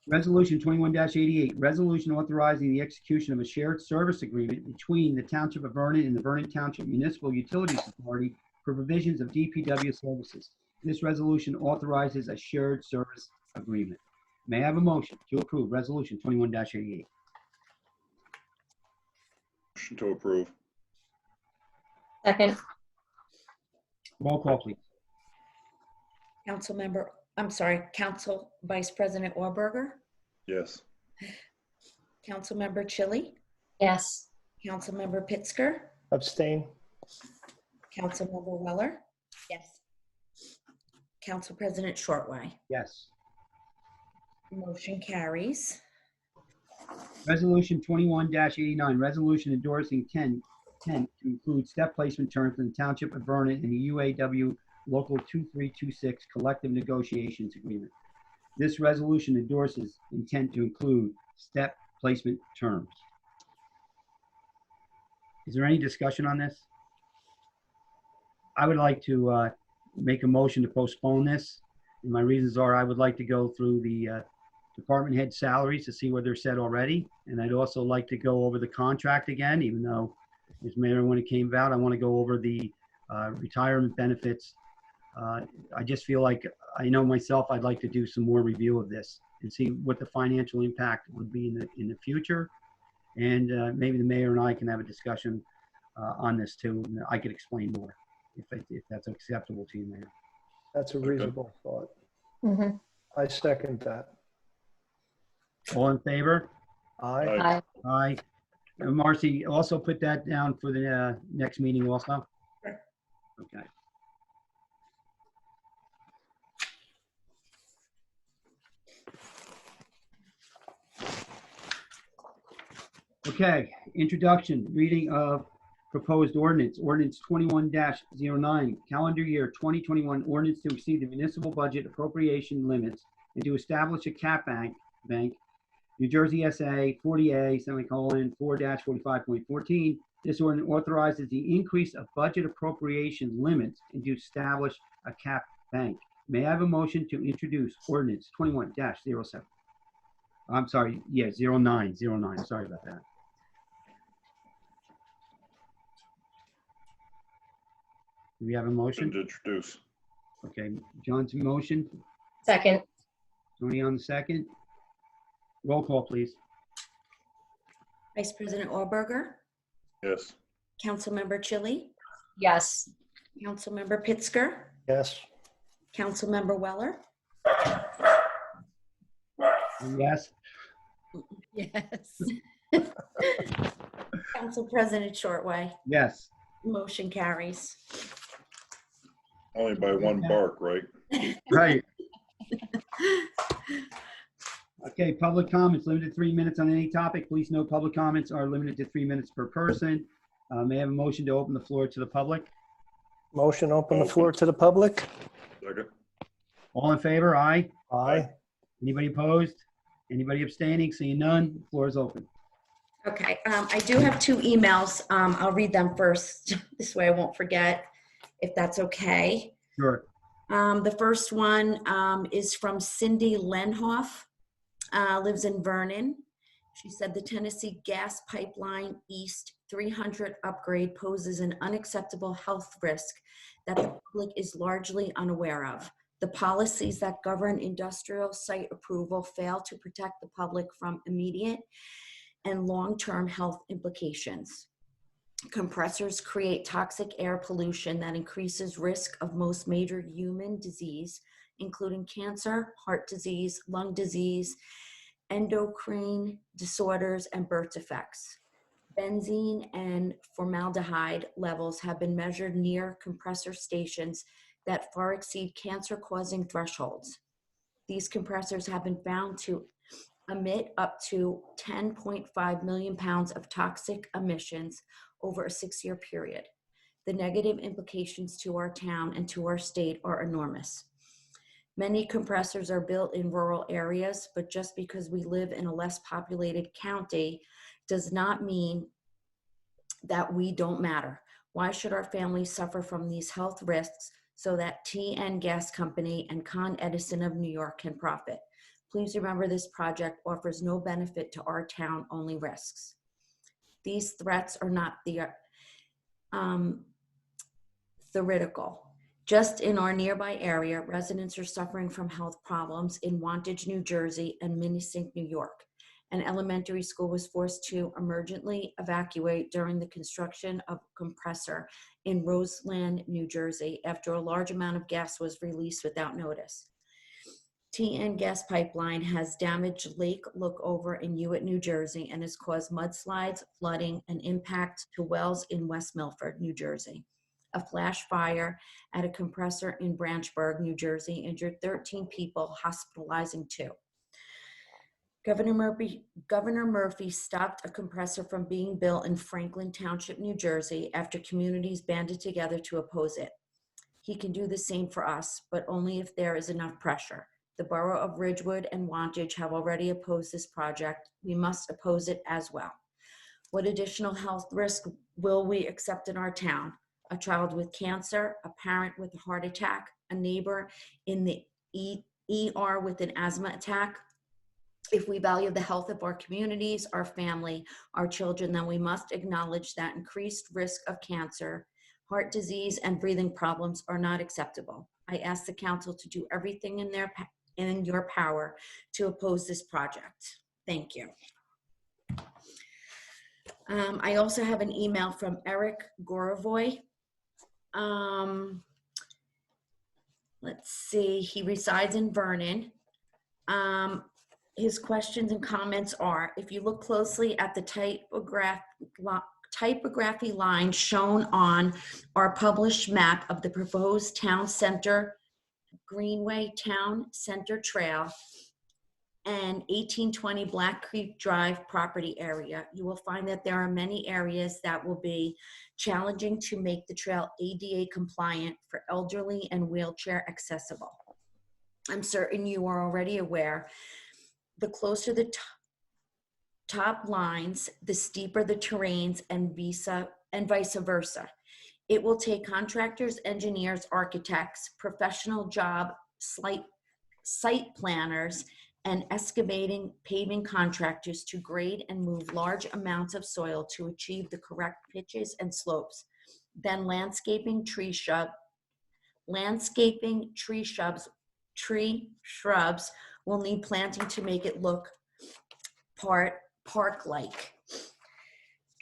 Resolution 21-88, resolution authorizing the execution of a shared service agreement between the Township of Vernon and the Vernon Township Municipal Utilities Authority for provisions of DPW services. This resolution authorizes a shared service agreement. May I have a motion to approve Resolution 21-88? Motion to approve. Second. Roll call, please. Council Vice President Warburger, Yes. Councilmember Chili, Yes. Councilmember Pittsger, Abstain. Councilmember Weller, Yes. Council President Shortway. Yes. Motion carries. Resolution 21-89, resolution endorsing intent to include step placement terms in the Township of Vernon and the UAW Local 2326 Collective Negotiations Agreement. This resolution endorses intent to include step placement terms. Is there any discussion on this? I would like to make a motion to postpone this. And my reasons are I would like to go through the department head salaries to see where they're set already. And I'd also like to go over the contract again, even though as mayor, when it came about, I want to go over the retirement benefits. I just feel like I know myself, I'd like to do some more review of this and see what the financial impact would be in the future. And maybe the mayor and I can have a discussion on this too. And I could explain more if that's acceptable to you, Mayor. That's a reasonable thought. Mm-hmm. I second that. All in favor? Aye. Aye. Aye. And Marcy, also put that down for the next meeting also? Sure. Okay. Okay, introduction, reading of proposed ordinance, ordinance 21-09, calendar year 2021 ordinance to exceed the municipal budget appropriation limits and to establish a cap bank, New Jersey SA 40A, semicolon, 4-45.14. This ordinance authorizes the increase of budget appropriation limits and to establish a cap bank. May I have a motion to introduce ordinance 21-07? I'm sorry, yeah, 09, sorry about that. Do we have a motion? To introduce. Okay, John's motion, Second. Tony on the second. Roll call, please. Vice President Warburger, Yes. Councilmember Chili, Yes. Councilmember Pittsger, Yes. Councilmember Weller, Yes. Yes. Council President Shortway. Yes. Motion carries. Only by one bark, right? Right. Okay, public comments, limited to 3 minutes on any topic. Please note public comments are limited to 3 minutes per person. May I have a motion to open the floor to the public? Motion open the floor to the public? Second. All in favor? Aye. Aye. Anybody opposed? Anybody abstaining? Seeing none, the floor is open. Okay, I do have two emails. I'll read them first. This way I won't forget, if that's okay. Sure. The first one is from Cindy Lenhoff, lives in Vernon. She said the Tennessee Gas Pipeline East 300 upgrade poses an unacceptable health risk that the public is largely unaware of. The policies that govern industrial site approval fail to protect the public from immediate and long-term health implications. Compressors create toxic air pollution that increases risk of most major human disease, including cancer, heart disease, lung disease, endocrine disorders, and birth defects. Benzene and formaldehyde levels have been measured near compressor stations that far exceed cancer-causing thresholds. These compressors have been found to emit up to 10.5 million pounds of toxic emissions over a 6-year period. The negative implications to our town and to our state are enormous. Many compressors are built in rural areas, but just because we live in a less populated county does not mean that we don't matter. Why should our families suffer from these health risks so that TN Gas Company and Con Edison of New York can profit? Please remember this project offers no benefit to our town, only risks. These threats are not theoretical. Just in our nearby area, residents are suffering from health problems in Wantage, New Jersey and Minisink, New York. An elementary school was forced to emergently evacuate during the construction of a compressor in Roseland, New Jersey, after a large amount of gas was released without notice. TN Gas Pipeline has damaged Lake Lookover in Hewitt, New Jersey, and has caused mudslides, flooding, and impact to wells in West Milford, New Jersey. A flash fire at a compressor in Branchburg, New Jersey, injured 13 people, hospitalizing 2. Governor Murphy stopped a compressor from being built in Franklin Township, New Jersey, after communities banded together to oppose it. He can do the same for us, but only if there is enough pressure. The borough of Ridgewood and Wantage have already opposed this project. We must oppose it as well. What additional health risk will we accept in our town? A child with cancer, a parent with a heart attack, a neighbor in the ER with an asthma attack? If we value the health of our communities, our family, our children, then we must acknowledge that increased risk of cancer, heart disease, and breathing problems are not acceptable. I ask the council to do everything in your power to oppose this project. Thank you. I also have an email from Eric Gorovoy. Let's see, he resides in Vernon. His questions and comments are, if you look closely at the typography line shown on our published map of the proposed town center Greenway Town Center Trail and 1820 Black Creek Drive property area, you will find that there are many areas that will be challenging to make the trail ADA compliant for elderly and wheelchair accessible. I'm certain you are already aware, the closer the top lines, the steeper the terrains and vice versa. It will take contractors, engineers, architects, professional job site planners, and excavating paving contractors to grade and move large amounts of soil to achieve the correct pitches and slopes. Then landscaping tree shrubs will need planting to make it look park-like.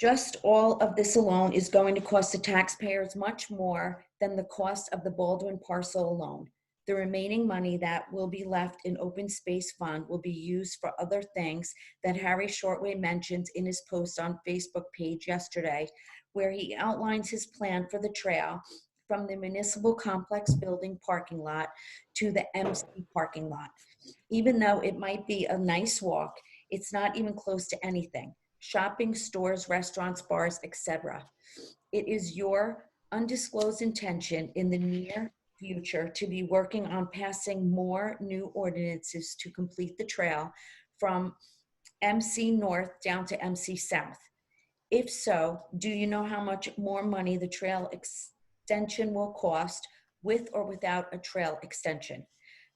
Just all of this alone is going to cost the taxpayers much more than the cost of the Baldwin parcel alone. The remaining money that will be left in open space fund will be used for other things that Harry Shortway mentions in his post on Facebook page yesterday, where he outlines his plan for the trail from the municipal complex building parking lot to the MC parking lot. Even though it might be a nice walk, it's not even close to anything. Shopping, stores, restaurants, bars, etc. It is your undisclosed intention in the near future to be working on passing more new ordinances to complete the trail from MC North down to MC South. If so, do you know how much more money the trail extension will cost with or without a trail extension?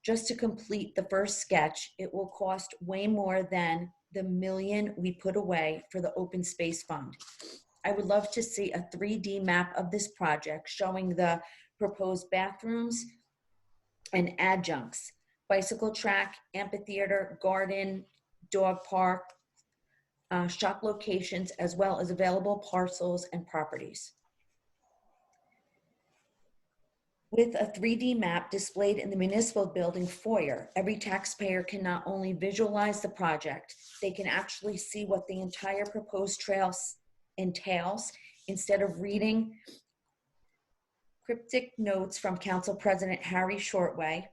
Just to complete the first sketch, it will cost way more than the $1 million we put away for the open space fund. I would love to see a 3D map of this project showing the proposed bathrooms and adjuncts, bicycle track, amphitheater, garden, dog park, shop locations, as well as available parcels and properties. With a 3D map displayed in the municipal building foyer, every taxpayer can not only visualize the project, they can actually see what the entire proposed trail entails instead of reading cryptic notes from Council President Harry Shortway,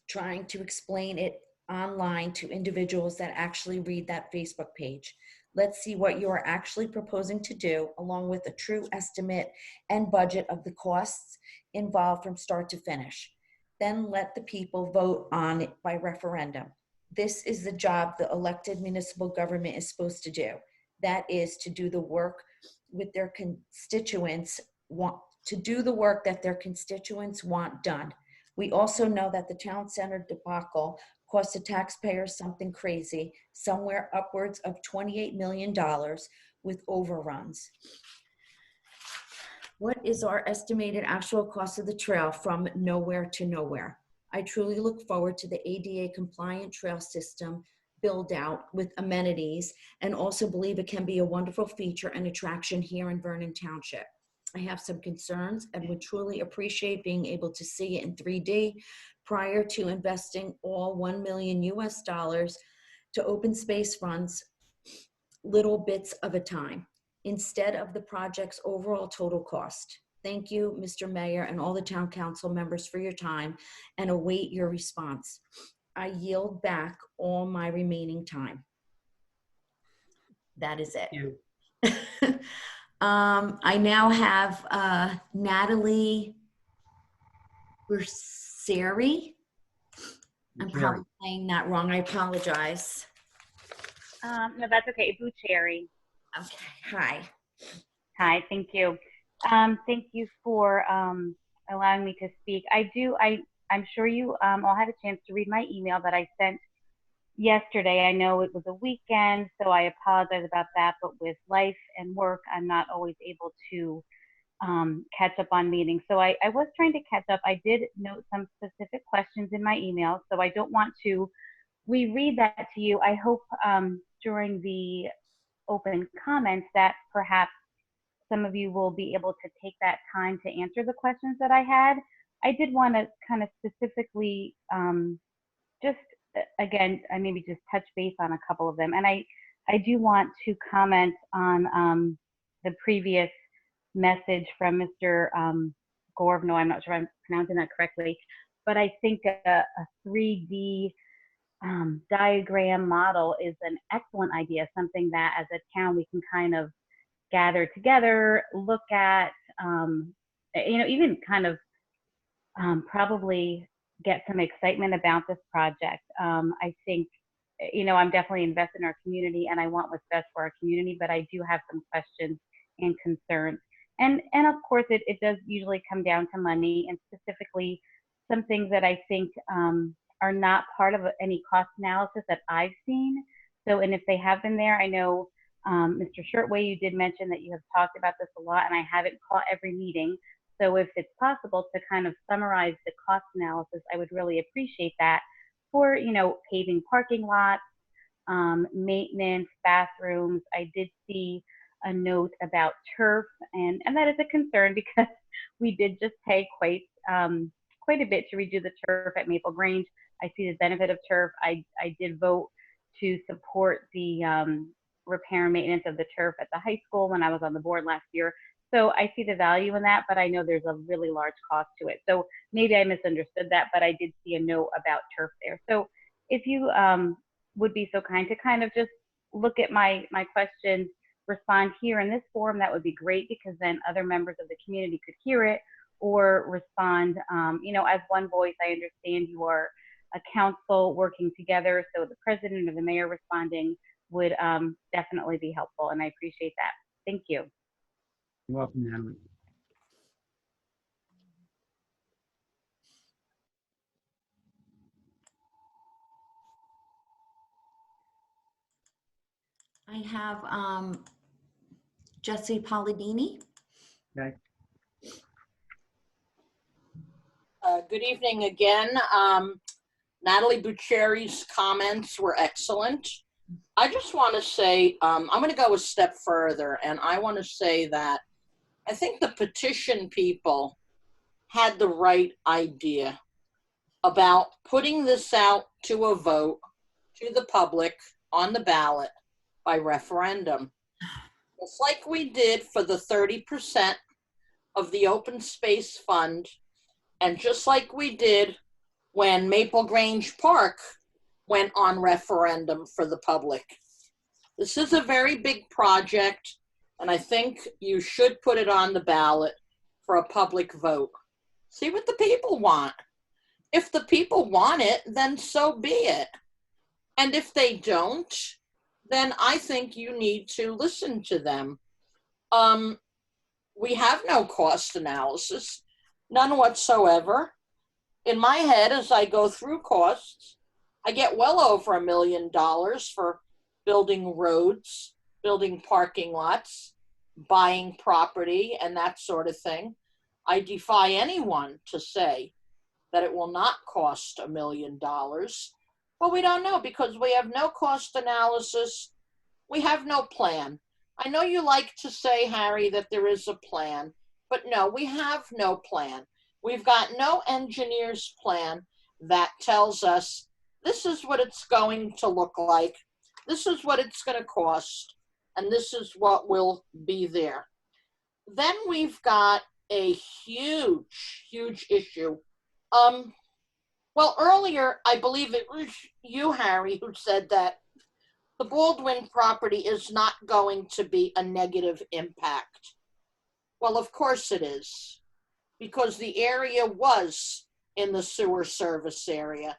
trying to explain it online to individuals that actually read that Facebook page. Let's see what you are actually proposing to do, along with a true estimate and budget of the costs involved from start to finish. Then let the people vote on it by referendum. This is the job the elected municipal government is supposed to do. That is to do the work with their constituents that their constituents want done. We also know that the town center debacle cost the taxpayers something crazy, somewhere upwards of $28 million with overruns. What is our estimated actual cost of the trail from nowhere to nowhere? I truly look forward to the ADA compliant trail system build out with amenities, and also believe it can be a wonderful feature and attraction here in Vernon Township. I have some concerns and would truly appreciate being able to see it in 3D prior to investing all $1 million US to open space funds, little bits of a time, instead of the project's overall total cost. Thank you, Mr. Mayor, and all the town council members for your time, and await your response. I yield back all my remaining time. That is it. Thank you. I now have Natalie Burseri. I'm probably saying that wrong. I apologize. No, that's okay. Bucherry. Okay. Hi. Hi. Thank you. Thank you for allowing me to speak. I'm sure you all had a chance to read my email that I sent yesterday. I know it was a weekend, so I apologize about that, but with life and work, I'm not always able to catch up on meetings. So I was trying to catch up. I did note some specific questions in my email, so I don't want to reread that to you. I hope during the open comments that perhaps some of you will be able to take that time to answer the questions that I had. I did want to kind of specifically I maybe just touch base on a couple of them. And I do want to comment on the previous message from Mr. Gorvno. I'm not sure if I'm pronouncing that correctly, but I think a 3D diagram model is an excellent idea, something that as a town we can kind of gather together, look at, even kind of probably get some excitement about this project. I think, I'm definitely invested in our community and I want what's best for our community, but I do have some questions and concerns. And of course, it does usually come down to money, and specifically some things that I think are not part of any cost analysis that I've seen. So, and if they have been there, I know Mr. Shirtway, you did mention that you have talked about this a lot, and I haven't caught every meeting. So if it's possible to kind of summarize the cost analysis, I would really appreciate that for, paving parking lots, maintenance, bathrooms. I did see a note about turf, and that is a concern because we did just pay quite a bit to redo the turf at Maple Grange. I see the benefit of turf. I did vote to support the repair and maintenance of the turf at the high school when I was on the board last year. So I see the value in that, but I know there's a really large cost to it. So maybe I misunderstood that, but I did see a note about turf there. So if you would be so kind to kind of just look at my questions, respond here in this forum, that would be great, because then other members of the community could hear it, or respond, as one voice. I understand you are a council working together, so the president or the mayor responding would definitely be helpful, and I appreciate that. Thank you. You're welcome, Natalie. I have Jesse Polidini. Okay. Good evening again. Natalie Bucherry's comments were excellent. I just want to say, I'm going to go a step further, and I want to say that I think the petition people had the right idea about putting this out to a vote to the public on the ballot by referendum. Just like we did for the 30% of the open space fund, and just like we did when Maple Grange Park went on referendum for the public. This is a very big project, and I think you should put it on the ballot for a public vote. See what the people want. If the people want it, then so be it. And if they don't, then I think you need to listen to them. We have no cost analysis, none whatsoever. In my head, as I go through costs, I get well over $1 million for building roads, building parking lots, buying property, and that sort of thing. I defy anyone to say that it will not cost $1 million. But we don't know because we have no cost analysis. We have no plan. I know you like to say, Harry, that there is a plan, but no, we have no plan. We've got no engineer's plan that tells us this is what it's going to look like, this is what it's going to cost, and this is what will be there. Then we've got a huge, huge issue. Well, earlier, I believe it was you, Harry, who said that the Baldwin property is not going to be a negative impact. Well, of course it is, because the area was in the sewer service area.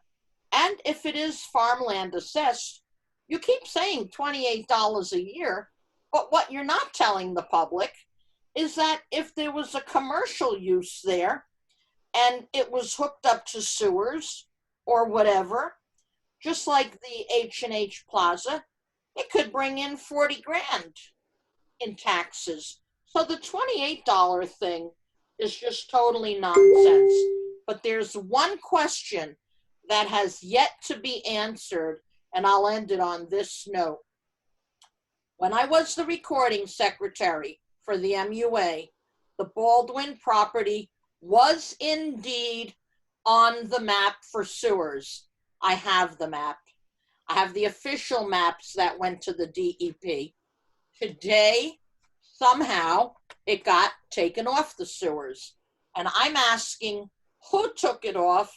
And if it is farmland assessed, you keep saying $28 a year, but what you're not telling the public is that if there was a commercial use there and it was hooked up to sewers or whatever, just like the H&H Plaza, it could bring in 40 grand in taxes. So the $28 thing is just totally nonsense. But there's one question that has yet to be answered, and I'll end it on this note. When I was the recording secretary for the MUA, the Baldwin property was indeed on the map for sewers. I have the map. I have the official maps that went to the DEP. Today, somehow, it got taken off the sewers. And I'm asking, who took it off?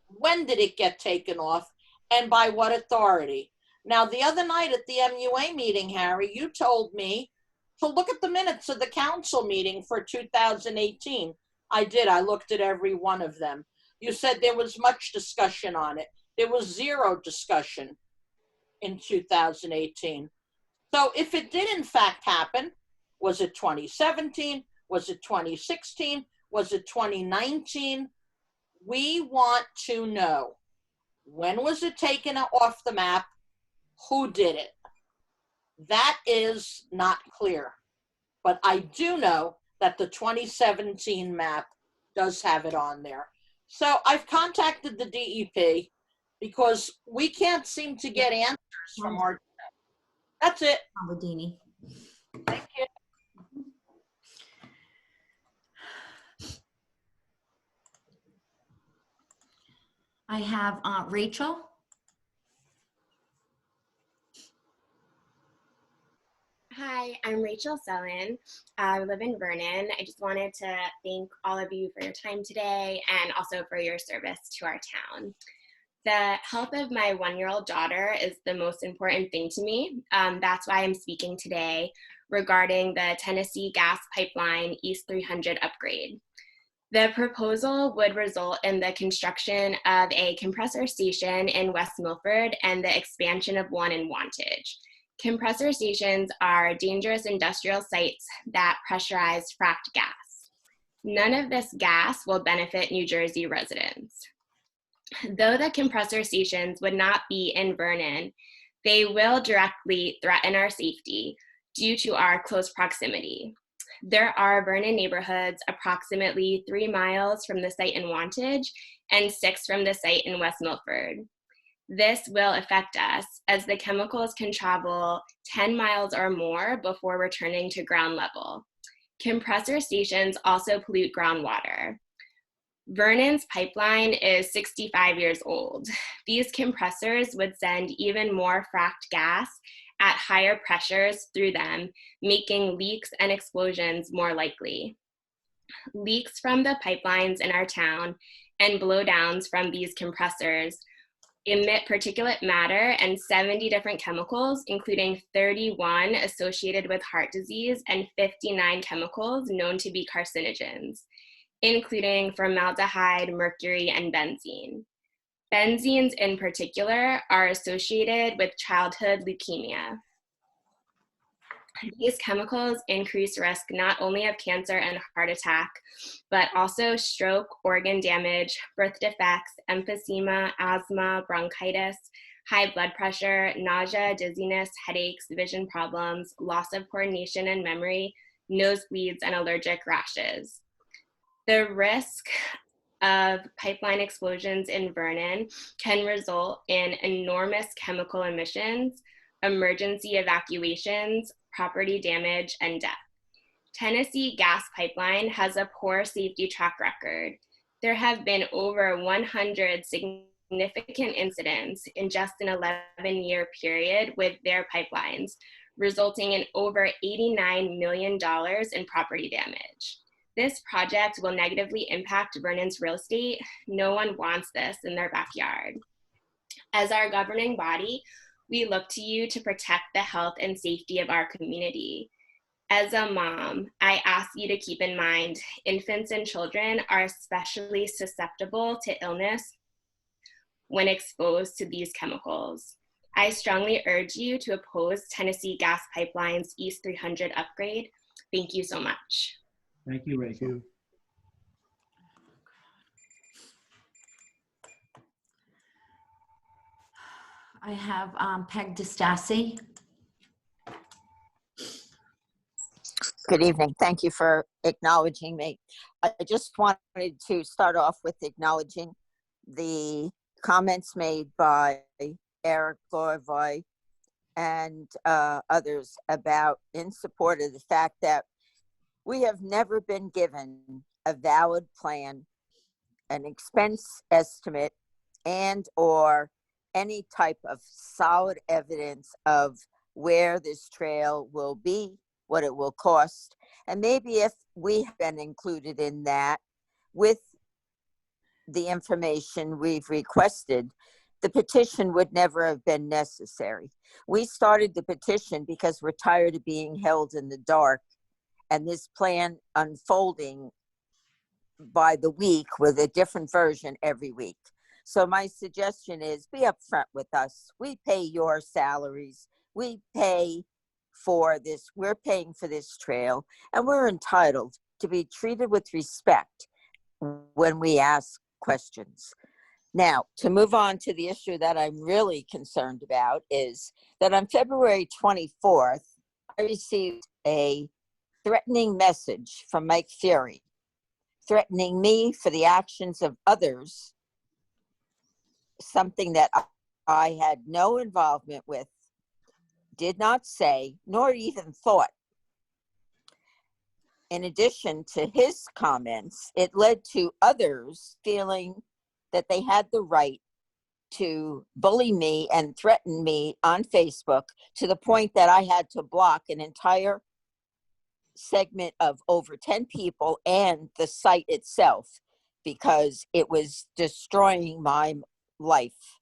When did it get taken off? And by what authority? Now, the other night at the MUA meeting, Harry, you told me to look at the minutes of the council meeting for 2018. I did. I looked at every one of them. You said there was much discussion on it. There was zero discussion in 2018. So if it did in fact happen, was it 2017? Was it 2016? Was it 2019? We want to know, when was it taken off the map? Who did it? That is not clear. But I do know that the 2017 map does have it on there. So I've contacted the DEP because we can't seem to get answers from our. That's it. Alvedini. Thank you. I have Rachel. Hi, I'm Rachel Sellen. I live in Vernon. I just wanted to thank all of you for your time today and also for your service to our town. The health of my one-year-old daughter is the most important thing to me. That's why I'm speaking today regarding the Tennessee Gas Pipeline East 300 upgrade. The proposal would result in the construction of a compressor station in West Milford and the expansion of one in Wantage. Compressor stations are dangerous industrial sites that pressurize fracked gas. None of this gas will benefit New Jersey residents. Though the compressor stations would not be in Vernon, they will directly threaten our safety due to our close proximity. There are Vernon neighborhoods approximately 3 miles from the site in Wantage and 6 from the site in West Milford. This will affect us as the chemicals can travel 10 miles or more before returning to ground level. Compressor stations also pollute groundwater. Vernon's pipeline is 65 years old. These compressors would send even more fracked gas at higher pressures through them, making leaks and explosions more likely. Leaks from the pipelines in our town and blowdowns from these compressors emit particulate matter and 70 different chemicals, including 31 associated with heart disease and 59 chemicals known to be carcinogens, including formaldehyde, mercury, and benzene. Benzenes in particular are associated with childhood leukemia. These chemicals increase risk not only of cancer and heart attack, but also stroke, organ damage, birth defects, emphysema, asthma, bronchitis, high blood pressure, nausea, dizziness, headaches, vision problems, loss of coordination and memory, nosebleeds, and allergic rashes. The risk of pipeline explosions in Vernon can result in enormous chemical emissions, emergency evacuations, property damage, and death. Tennessee Gas Pipeline has a poor safety track record. There have been over 100 significant incidents in just an 11-year period with their pipelines, resulting in over $89 million in property damage. This project will negatively impact Vernon's real estate. No one wants this in their backyard. As our governing body, we look to you to protect the health and safety of our community. As a mom, I ask you to keep in mind, infants and children are especially susceptible to illness when exposed to these chemicals. I strongly urge you to oppose Tennessee Gas Pipeline's East 300 upgrade. Thank you so much. Thank you, Rachel. I have Peg DeStassi. Good evening. Thank you for acknowledging me. I just wanted to start off with acknowledging the comments made by Eric Lorvoy and others about in support of the fact that we have never been given a valid plan, an expense estimate, and or any type of solid evidence of where this trail will be, what it will cost. And maybe if we had been included in that with the information we've requested, the petition would never have been necessary. We started the petition because we're tired of being held in the dark and this plan unfolding by the week with a different version every week. So my suggestion is be upfront with us. We pay your salaries. We pay for this. We're paying for this trail, and we're entitled to be treated with respect when we ask questions. Now, to move on to the issue that I'm really concerned about is that on February 24th, I received a threatening message from Mike Fury, threatening me for the actions of others, something that I had no involvement with, did not say, nor even thought. In addition to his comments, it led to others feeling that they had the right to bully me and threaten me on Facebook to the point that I had to block an entire segment of over 10 people and the site itself because it was destroying my life.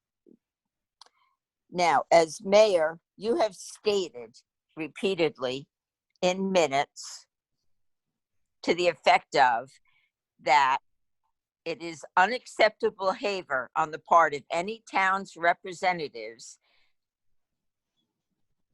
Now, as mayor, you have stated repeatedly in minutes to the effect of that it is unacceptable behavior on the part of any town's representatives,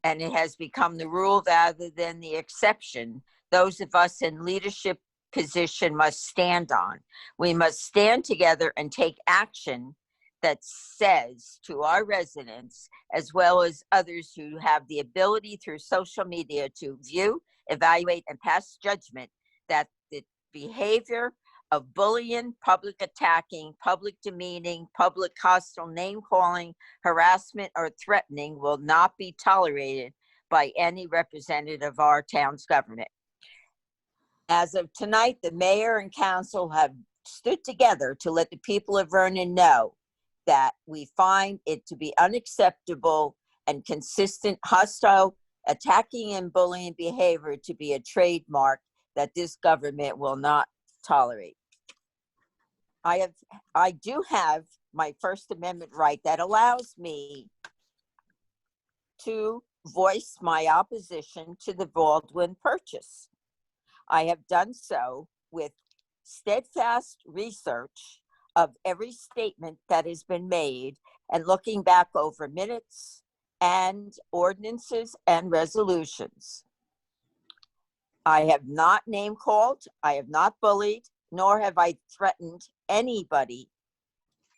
and it has become the rule rather than the exception, those of us in leadership position must stand on. We must stand together and take action that says to our residents, as well as others who have the ability through social media to view, evaluate, and pass judgment, that the behavior of bullying, public attacking, public demeaning, public hostile name calling, harassment, or threatening will not be tolerated by any representative of our town's government. As of tonight, the mayor and council have stood together to let the people of Vernon know that we find it to be unacceptable and consistent hostile, attacking, and bullying behavior to be a trademark that this government will not tolerate. I do have my First Amendment right that allows me to voice my opposition to the Baldwin purchase. I have done so with steadfast research of every statement that has been made and looking back over minutes and ordinances and resolutions. I have not name called, I have not bullied, nor have I threatened anybody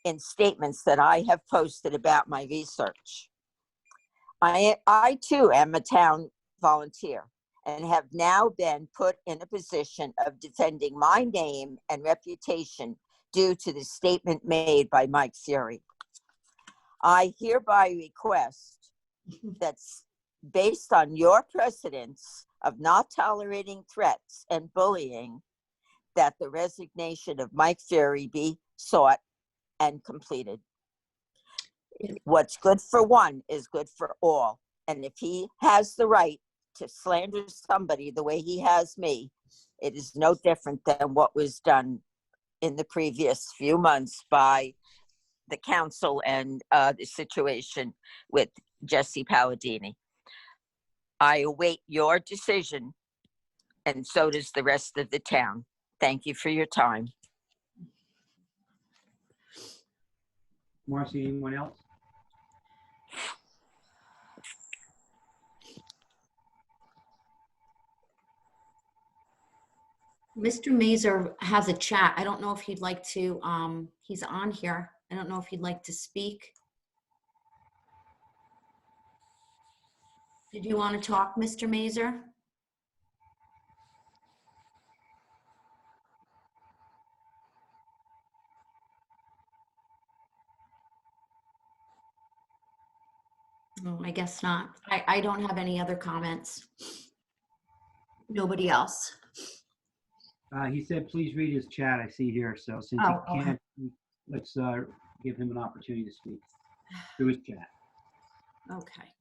in statements that I have posted about my research. I too am a town volunteer and have now been put in a position of defending my name and reputation due to the statement made by Mike Fury. I hereby request that's based on your precedents of not tolerating threats and bullying, that the resignation of Mike Fury be sought and completed. What's good for one is good for all. And if he has the right to slander somebody the way he has me, it is no different than what was done in the previous few months by the council and the situation with Jesse Palladini. I await your decision, and so does the rest of the town. Thank you for your time. Marcy, anyone else? Mr. Mazer has a chat. I don't know if he'd like to, he's on here. I don't know if he'd like to speak. Did you want to talk, Mr. Mazer? No, I guess not. I don't have any other comments. Nobody else. He said, please read his chat. I see here. So since Oh, he okay. can't, let's give him an opportunity to speak through his chat. Okay.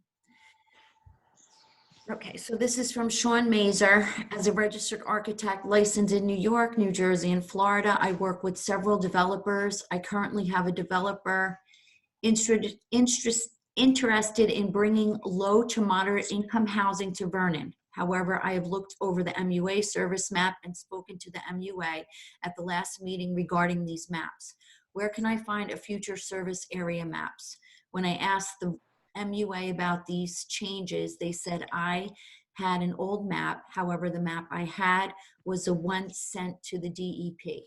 Okay, so this is from Sean Mazer. As a registered architect licensed in New York, New Jersey, and Florida, I work with several developers. I currently have a developer interested in bringing low to moderate income housing to Vernon. However, I have looked over the MUA service map and spoken to the MUA at the last meeting regarding these maps. Where can I find a future service area maps? When I asked the MUA about these changes, they said I had an old map. However, the map I had was the one sent to the DEP.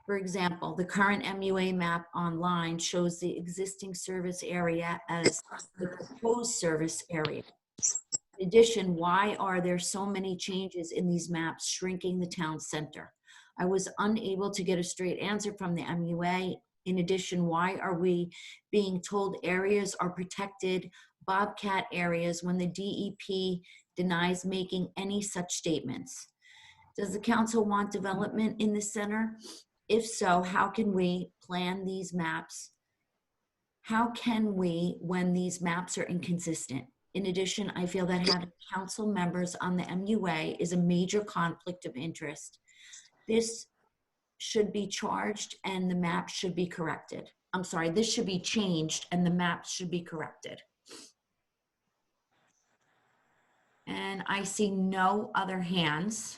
For example, the current MUA map online shows the existing service area as the proposed service area. In addition, why are there so many changes in these maps shrinking the town center? I was unable to get a straight answer from the MUA. In addition, why are we being told areas are protected Bobcat areas when the DEP denies making any such statements? Does the council want development in the center? If so, how can we plan these maps? How can we when these maps are inconsistent? In addition, I feel that having council members on the MUA is a major conflict of interest. This should be charged and the map should be corrected. I'm sorry, this should be changed and the maps should be corrected. And I see no other hands.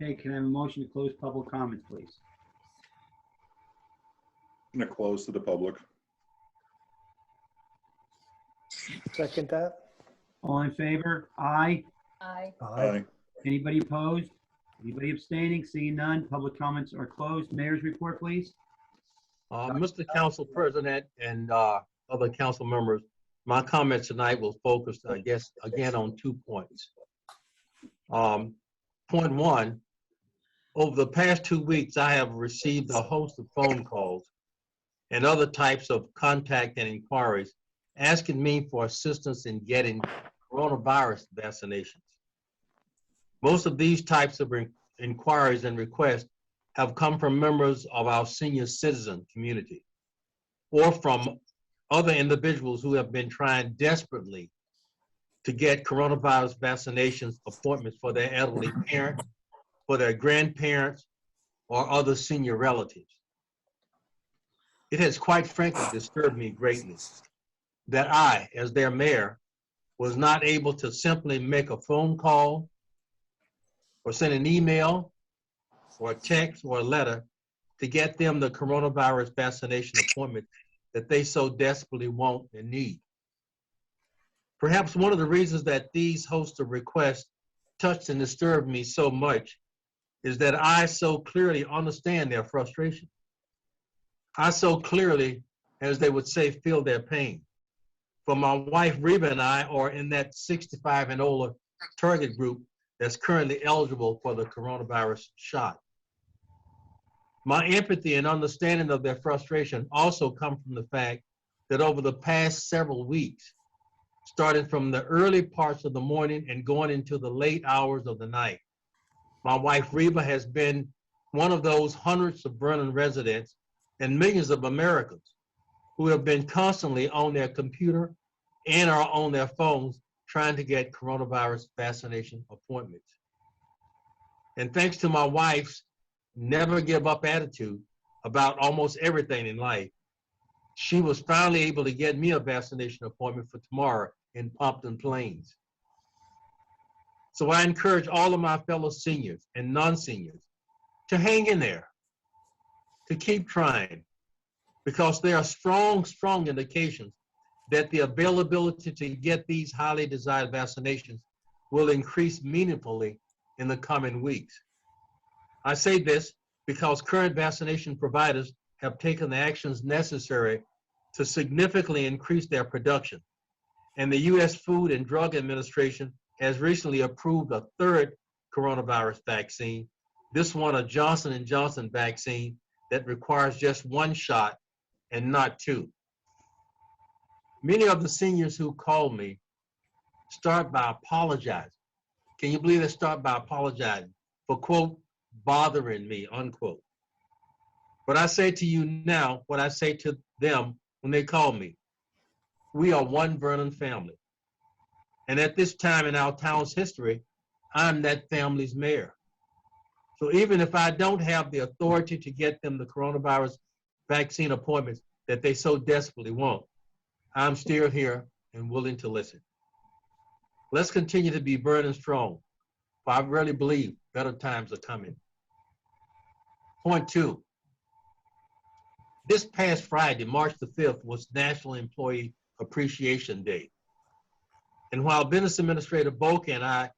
Okay, can I have a motion to close public comments, please? I'm going to close to the public. Second that? All in favor? Aye. Aye. Aye. Anybody opposed? Anybody abstaining? Seeing none, public comments are closed. Mayor's report, please. Mr. Council President and other council members, my comments tonight will focus, I guess, again on 2 points. Point one, over the past 2 weeks, I have received a host of phone calls and other types of contact and inquiries asking me for assistance in getting coronavirus vaccinations. Most of these types of inquiries and requests have come from members of our senior citizen community or from other individuals who have been trying desperately to get coronavirus vaccinations appointments for their elderly parents, for their grandparents, or other senior relatives. It has quite frankly disturbed me greatly that I, as their mayor, was not able to simply make a phone call or send an email or a text or a letter to get them the coronavirus vaccination appointment that they so desperately want and need. Perhaps one of the reasons that these hosts of requests touched and disturbed me so much is that I so clearly understand their frustration. I so clearly, as they would say, feel their pain. For my wife, Reba, and I are in that 65 and older target group that's currently eligible for the coronavirus shot. My empathy and understanding of their frustration also come from the fact that over the past several weeks, starting from the early parts of the morning and going into the late hours of the night, my wife, Reba, has been one of those hundreds of Vernon residents and millions of Americans who have been constantly on their computer and are on their phones trying to get coronavirus vaccination appointments. And thanks to my wife's never give up attitude about almost everything in life, she was finally able to get me a vaccination appointment for tomorrow in Pompton Plains. So I encourage all of my fellow seniors and non-seniors to hang in there, to keep trying, because there are strong, strong indications that the availability to get these highly desired vaccinations will increase meaningfully in the coming weeks. I say this because current vaccination providers have taken the actions necessary to significantly increase their production. And the U.S. Food and Drug Administration has recently approved a third coronavirus vaccine, this one a Johnson & Johnson vaccine that requires just one shot and not two. Many of the seniors who call me start by apologizing. Can you believe they start by apologizing for, quote, bothering me, unquote. But I say to you now what I say to them when they call me. We are one Vernon family. And at this time in our town's history, I'm that family's mayor. So even if I don't have the authority to get them the coronavirus vaccine appointments that they so desperately want, I'm still here and willing to listen. Let's continue to be Vernon strong, for I really believe better times are coming. Point 2. This past Friday, March the 5th, was National Employee Appreciation Day. And while Business Administrator Boca and I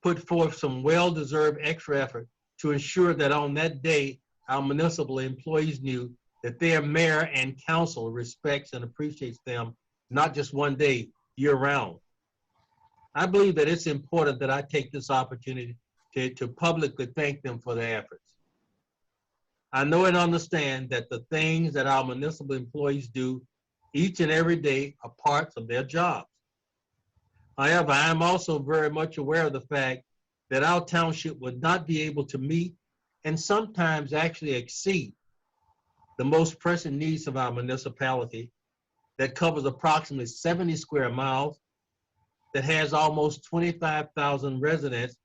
put forth some well-deserved extra effort to ensure that on that day, our municipal employees knew that their mayor and council respects and appreciates them, not just one day, year-round. I believe that it's important that I take this opportunity to publicly thank them for their efforts. I know and understand that the things that our municipal employees do each and every day are parts of their jobs. However, I am also very much aware of the fact that our township would not be able to meet and sometimes actually exceed the most pressing needs of our municipality that covers approximately 70 square miles, that has almost 25,000 residents,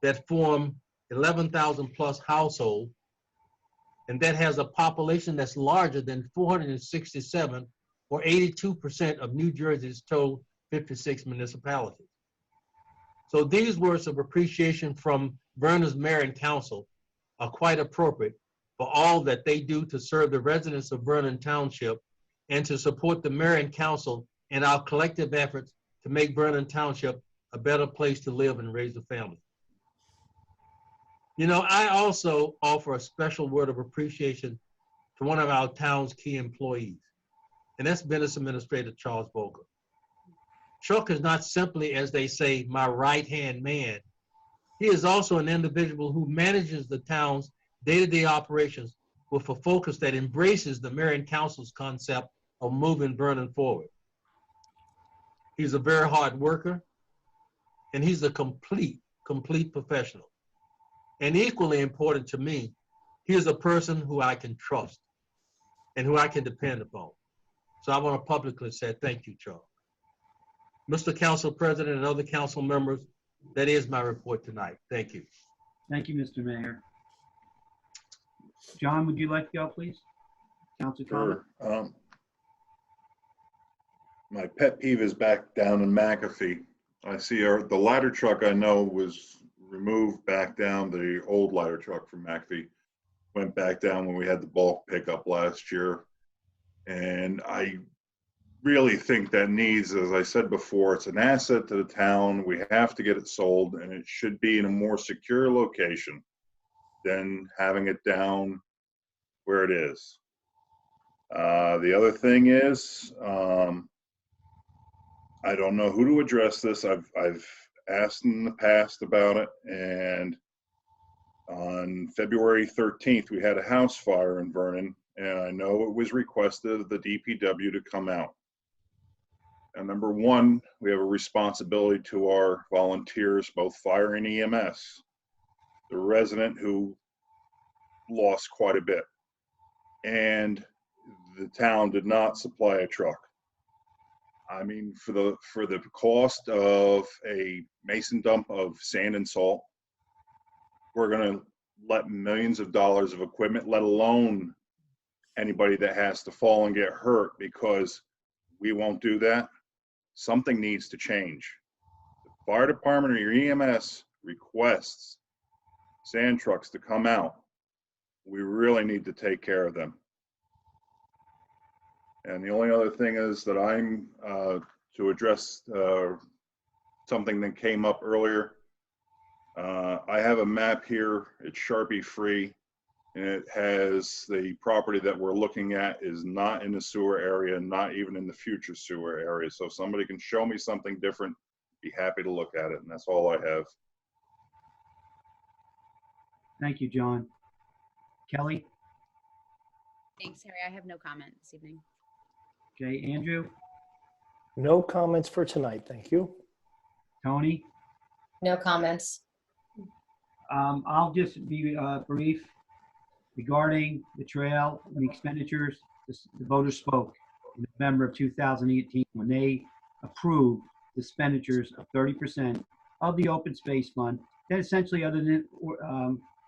that form 11,000 plus households, and that has a population that's larger than 467, or 82% of New Jersey's total 56 municipalities. So these words of appreciation from Vernon's mayor and council are quite appropriate for all that they do to serve the residents of Vernon Township and to support the mayor and council in our collective efforts to make Vernon Township a better place to live and raise a family. You know, I also offer a special word of appreciation to one of our town's key employees, and that's Business Administrator Charles Boca. Chuck is not simply, as they say, my right-hand man. He is also an individual who manages the town's day-to-day operations with a focus that embraces the mayor and council's concept of moving Vernon forward. He's a very hard worker, and he's a complete professional. And equally important to me, he is a person who I can trust and who I can depend upon. So I want to publicly say thank you, Charles. Mr. Council President and other council members, that is my report tonight. Thank you. Thank you, Mr. Mayor. John, would you like to go, please? Council comment? Sure. My pet peeve is back down in McAfee. I see the ladder truck I know was removed back down, the old ladder truck from McAfee. Went back down when we had the bulk pickup last year. And I really think that needs, as I said before, it's an asset to the town. We have to get it sold, and it should be in a more secure location than having it down where it is. The other thing is, I don't know who to address this. I've asked in the past about it, and on February 13th, we had a house fire in Vernon, and I know it was requested of the DPW to come out. And number one, we have a responsibility to our volunteers, both fire and EMS. The resident who lost quite a bit, and the town did not supply a truck. I mean, for the cost of a mason dump of sand and salt, we're going to let millions of dollars of equipment, let alone anybody that has to fall and get hurt because we won't do that. Something needs to change. The fire department or your EMS requests sand trucks to come out. We really need to take care of them. And the only other thing is that I'm to address something that came up earlier. I have a map here. It's Sharpie free, and it has the property that we're looking at is not in the sewer area, not even in the future sewer area. So if somebody can show me something different, be happy to look at it. And that's all I have. Thank you, John. Kelly? Thanks, Harry. I have no comment this evening. Okay, Andrew? No comments for tonight, thank you. Tony? No comments. I'll just be brief regarding the trail and the expenditures. The voters spoke in November of 2018 when they approved the expenditures of 30% of the open space fund that essentially, other than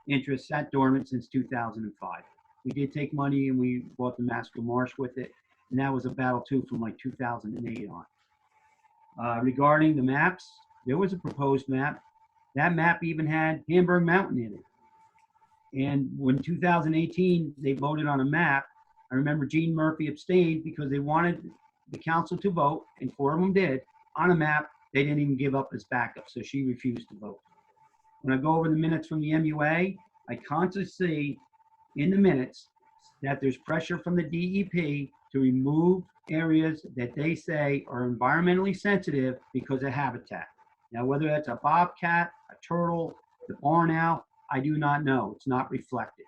interest, sat dormant since 2005. We did take money and we bought the Masco Marsh with it, and that was a battle too from like 2008 on. Regarding the maps, there was a proposed map. That map even had Hamburg Mountain in it. And when 2018, they voted on a map, I remember Gene Murphy abstained because they wanted the council to vote, and 4 of them did, on a map they didn't even give up as backup, so she refused to vote. When I go over the minutes from the MUA, I constantly see in the minutes that there's pressure from the DEP to remove areas that they say are environmentally sensitive because of habitat. Now, whether that's a bobcat, a turtle, the barn owl, I do not know. It's not reflected.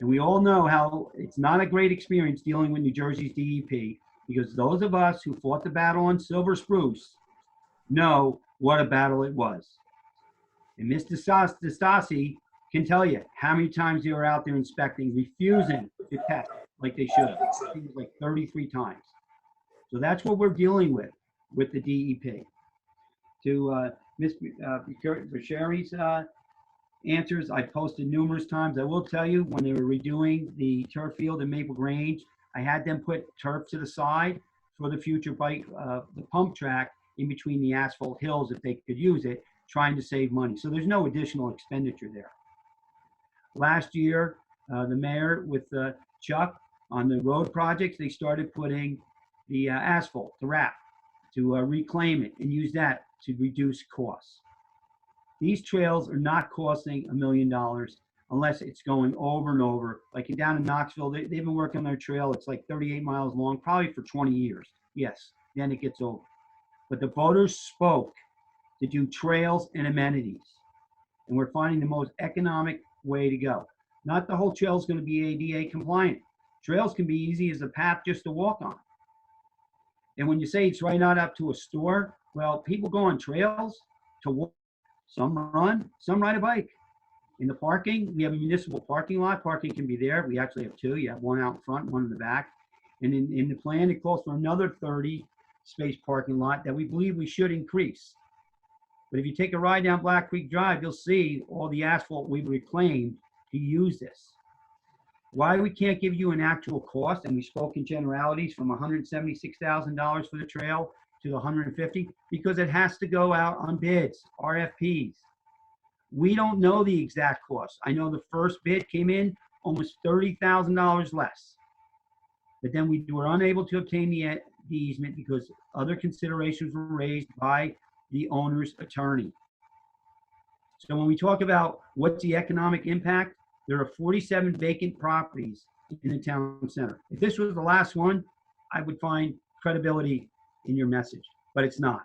And we all know how it's not a great experience dealing with New Jersey's DEP, because those of us who fought the battle on Silver Spruce know what a battle it was. And Mr. Stasi can tell you how many times they were out there inspecting, refusing to test like they should have. I think it was like 33 times. So that's what we're dealing with the DEP. To Ms. Sherry's answers, I posted numerous times. I will tell you, when they were redoing the turf field in Maple Grange, I had them put turf to the side for the future bike, the pump track in between the asphalt hills if they could use it, trying to save money. So there's no additional expenditure there. Last year, the mayor with Chuck on the road projects, they started putting the asphalt, the wrap, to reclaim it and use that to reduce costs. These trails are not costing $1 million unless it's going over and over. Like down in Knoxville, they've been working on their trail. It's like 38 miles long, probably for 20 years. Yes, then it gets over. But the voters spoke to do trails and amenities. And we're finding the most economic way to go. Not the whole trail is going to be ADA compliant. Trails can be easy as a path just to walk on. And when you say it's right not up to a store, well, people go on trails to walk. Some run, some ride a bike. In the parking, we have a municipal parking lot. Parking can be there. We actually have 2. You have one out in front, one in the back. And in the plan, it calls for another 30 space parking lot that we believe we should increase. But if you take a ride down Black Creek Drive, you'll see all the asphalt we've reclaimed to use this. Why we can't give you an actual cost, and we spoke in generalities from $176,000 for the trail to the 150, because it has to go out on bids, RFPs. We don't know the exact cost. I know the first bid came in almost $30,000 less. But then we were unable to obtain the easement because other considerations were raised by the owner's attorney. So when we talk about what's the economic impact, there are 47 vacant properties in the town center. If this was the last one, I would find credibility in your message, but it's not.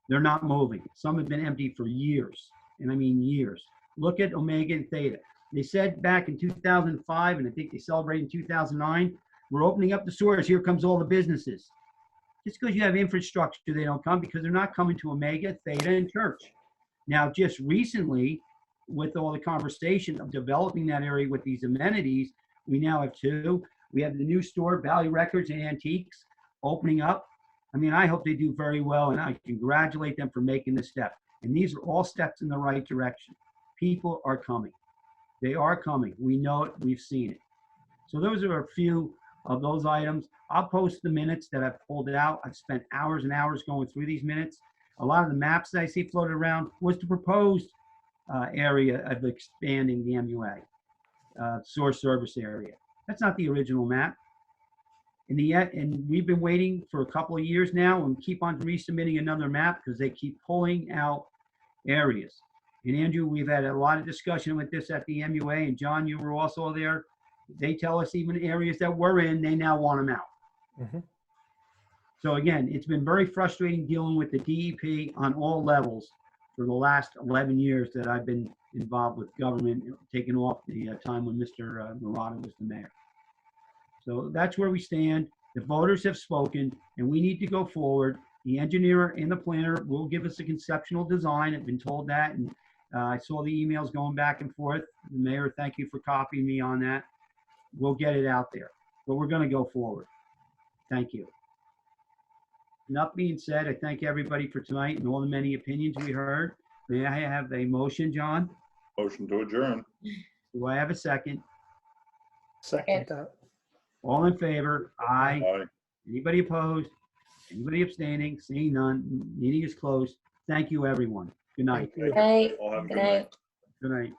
They're not moving. Some have been empty for years, and I mean years. Look at Omega and Theta. They said back in 2005, and I think they celebrated in 2009, we're opening up the stores. Here comes all the businesses. Just because you have infrastructure, they don't come, because they're not coming to Omega, Theta, and Church. Now, just recently, with all the conversation of developing that area with these amenities, we now have two. We have the new store, Valley Records and Antiques, opening up. I mean, I hope they do very well, and I congratulate them for making this step. And these are all steps in the right direction. People are coming. They are coming. We know it. We've seen it. So those are a few of those items. I'll post the minutes that I've pulled out. I've spent hours and hours going through these minutes. A lot of the maps that I see floated around was the proposed area of expanding the MUA, source service area. That's not the original map. And we've been waiting for a couple of years now and keep on resubmitting another map because they keep pulling out areas. And Andrew, we've had a lot of discussion with this at the MUA, and John, you were also there. They tell us even areas that we're in, they now want them out. Mm-hmm. So again, it's been very frustrating dealing with the DEP on all levels for the last 11 years that I've been involved with government, taking off the time when Mr. Murata was the mayor. So that's where we stand. The voters have spoken, and we need to go forward. The engineer and the planner will give us a conceptual design. I've been told that, and I saw the emails going back and forth. The mayor, thank you for copying me on that. We'll get it out there, but we're going to go forward. Thank you. That being said, I thank everybody for tonight and all the many opinions we heard. May I have a motion, John? Motion to adjourn. Do I have a second? Second that. All in favor? Aye. Aye. Anybody opposed? Anybody abstaining? Seeing none, meeting is closed. Thank you, everyone. Good night. Thank you. Good night. All have a Good good night. night. Good night.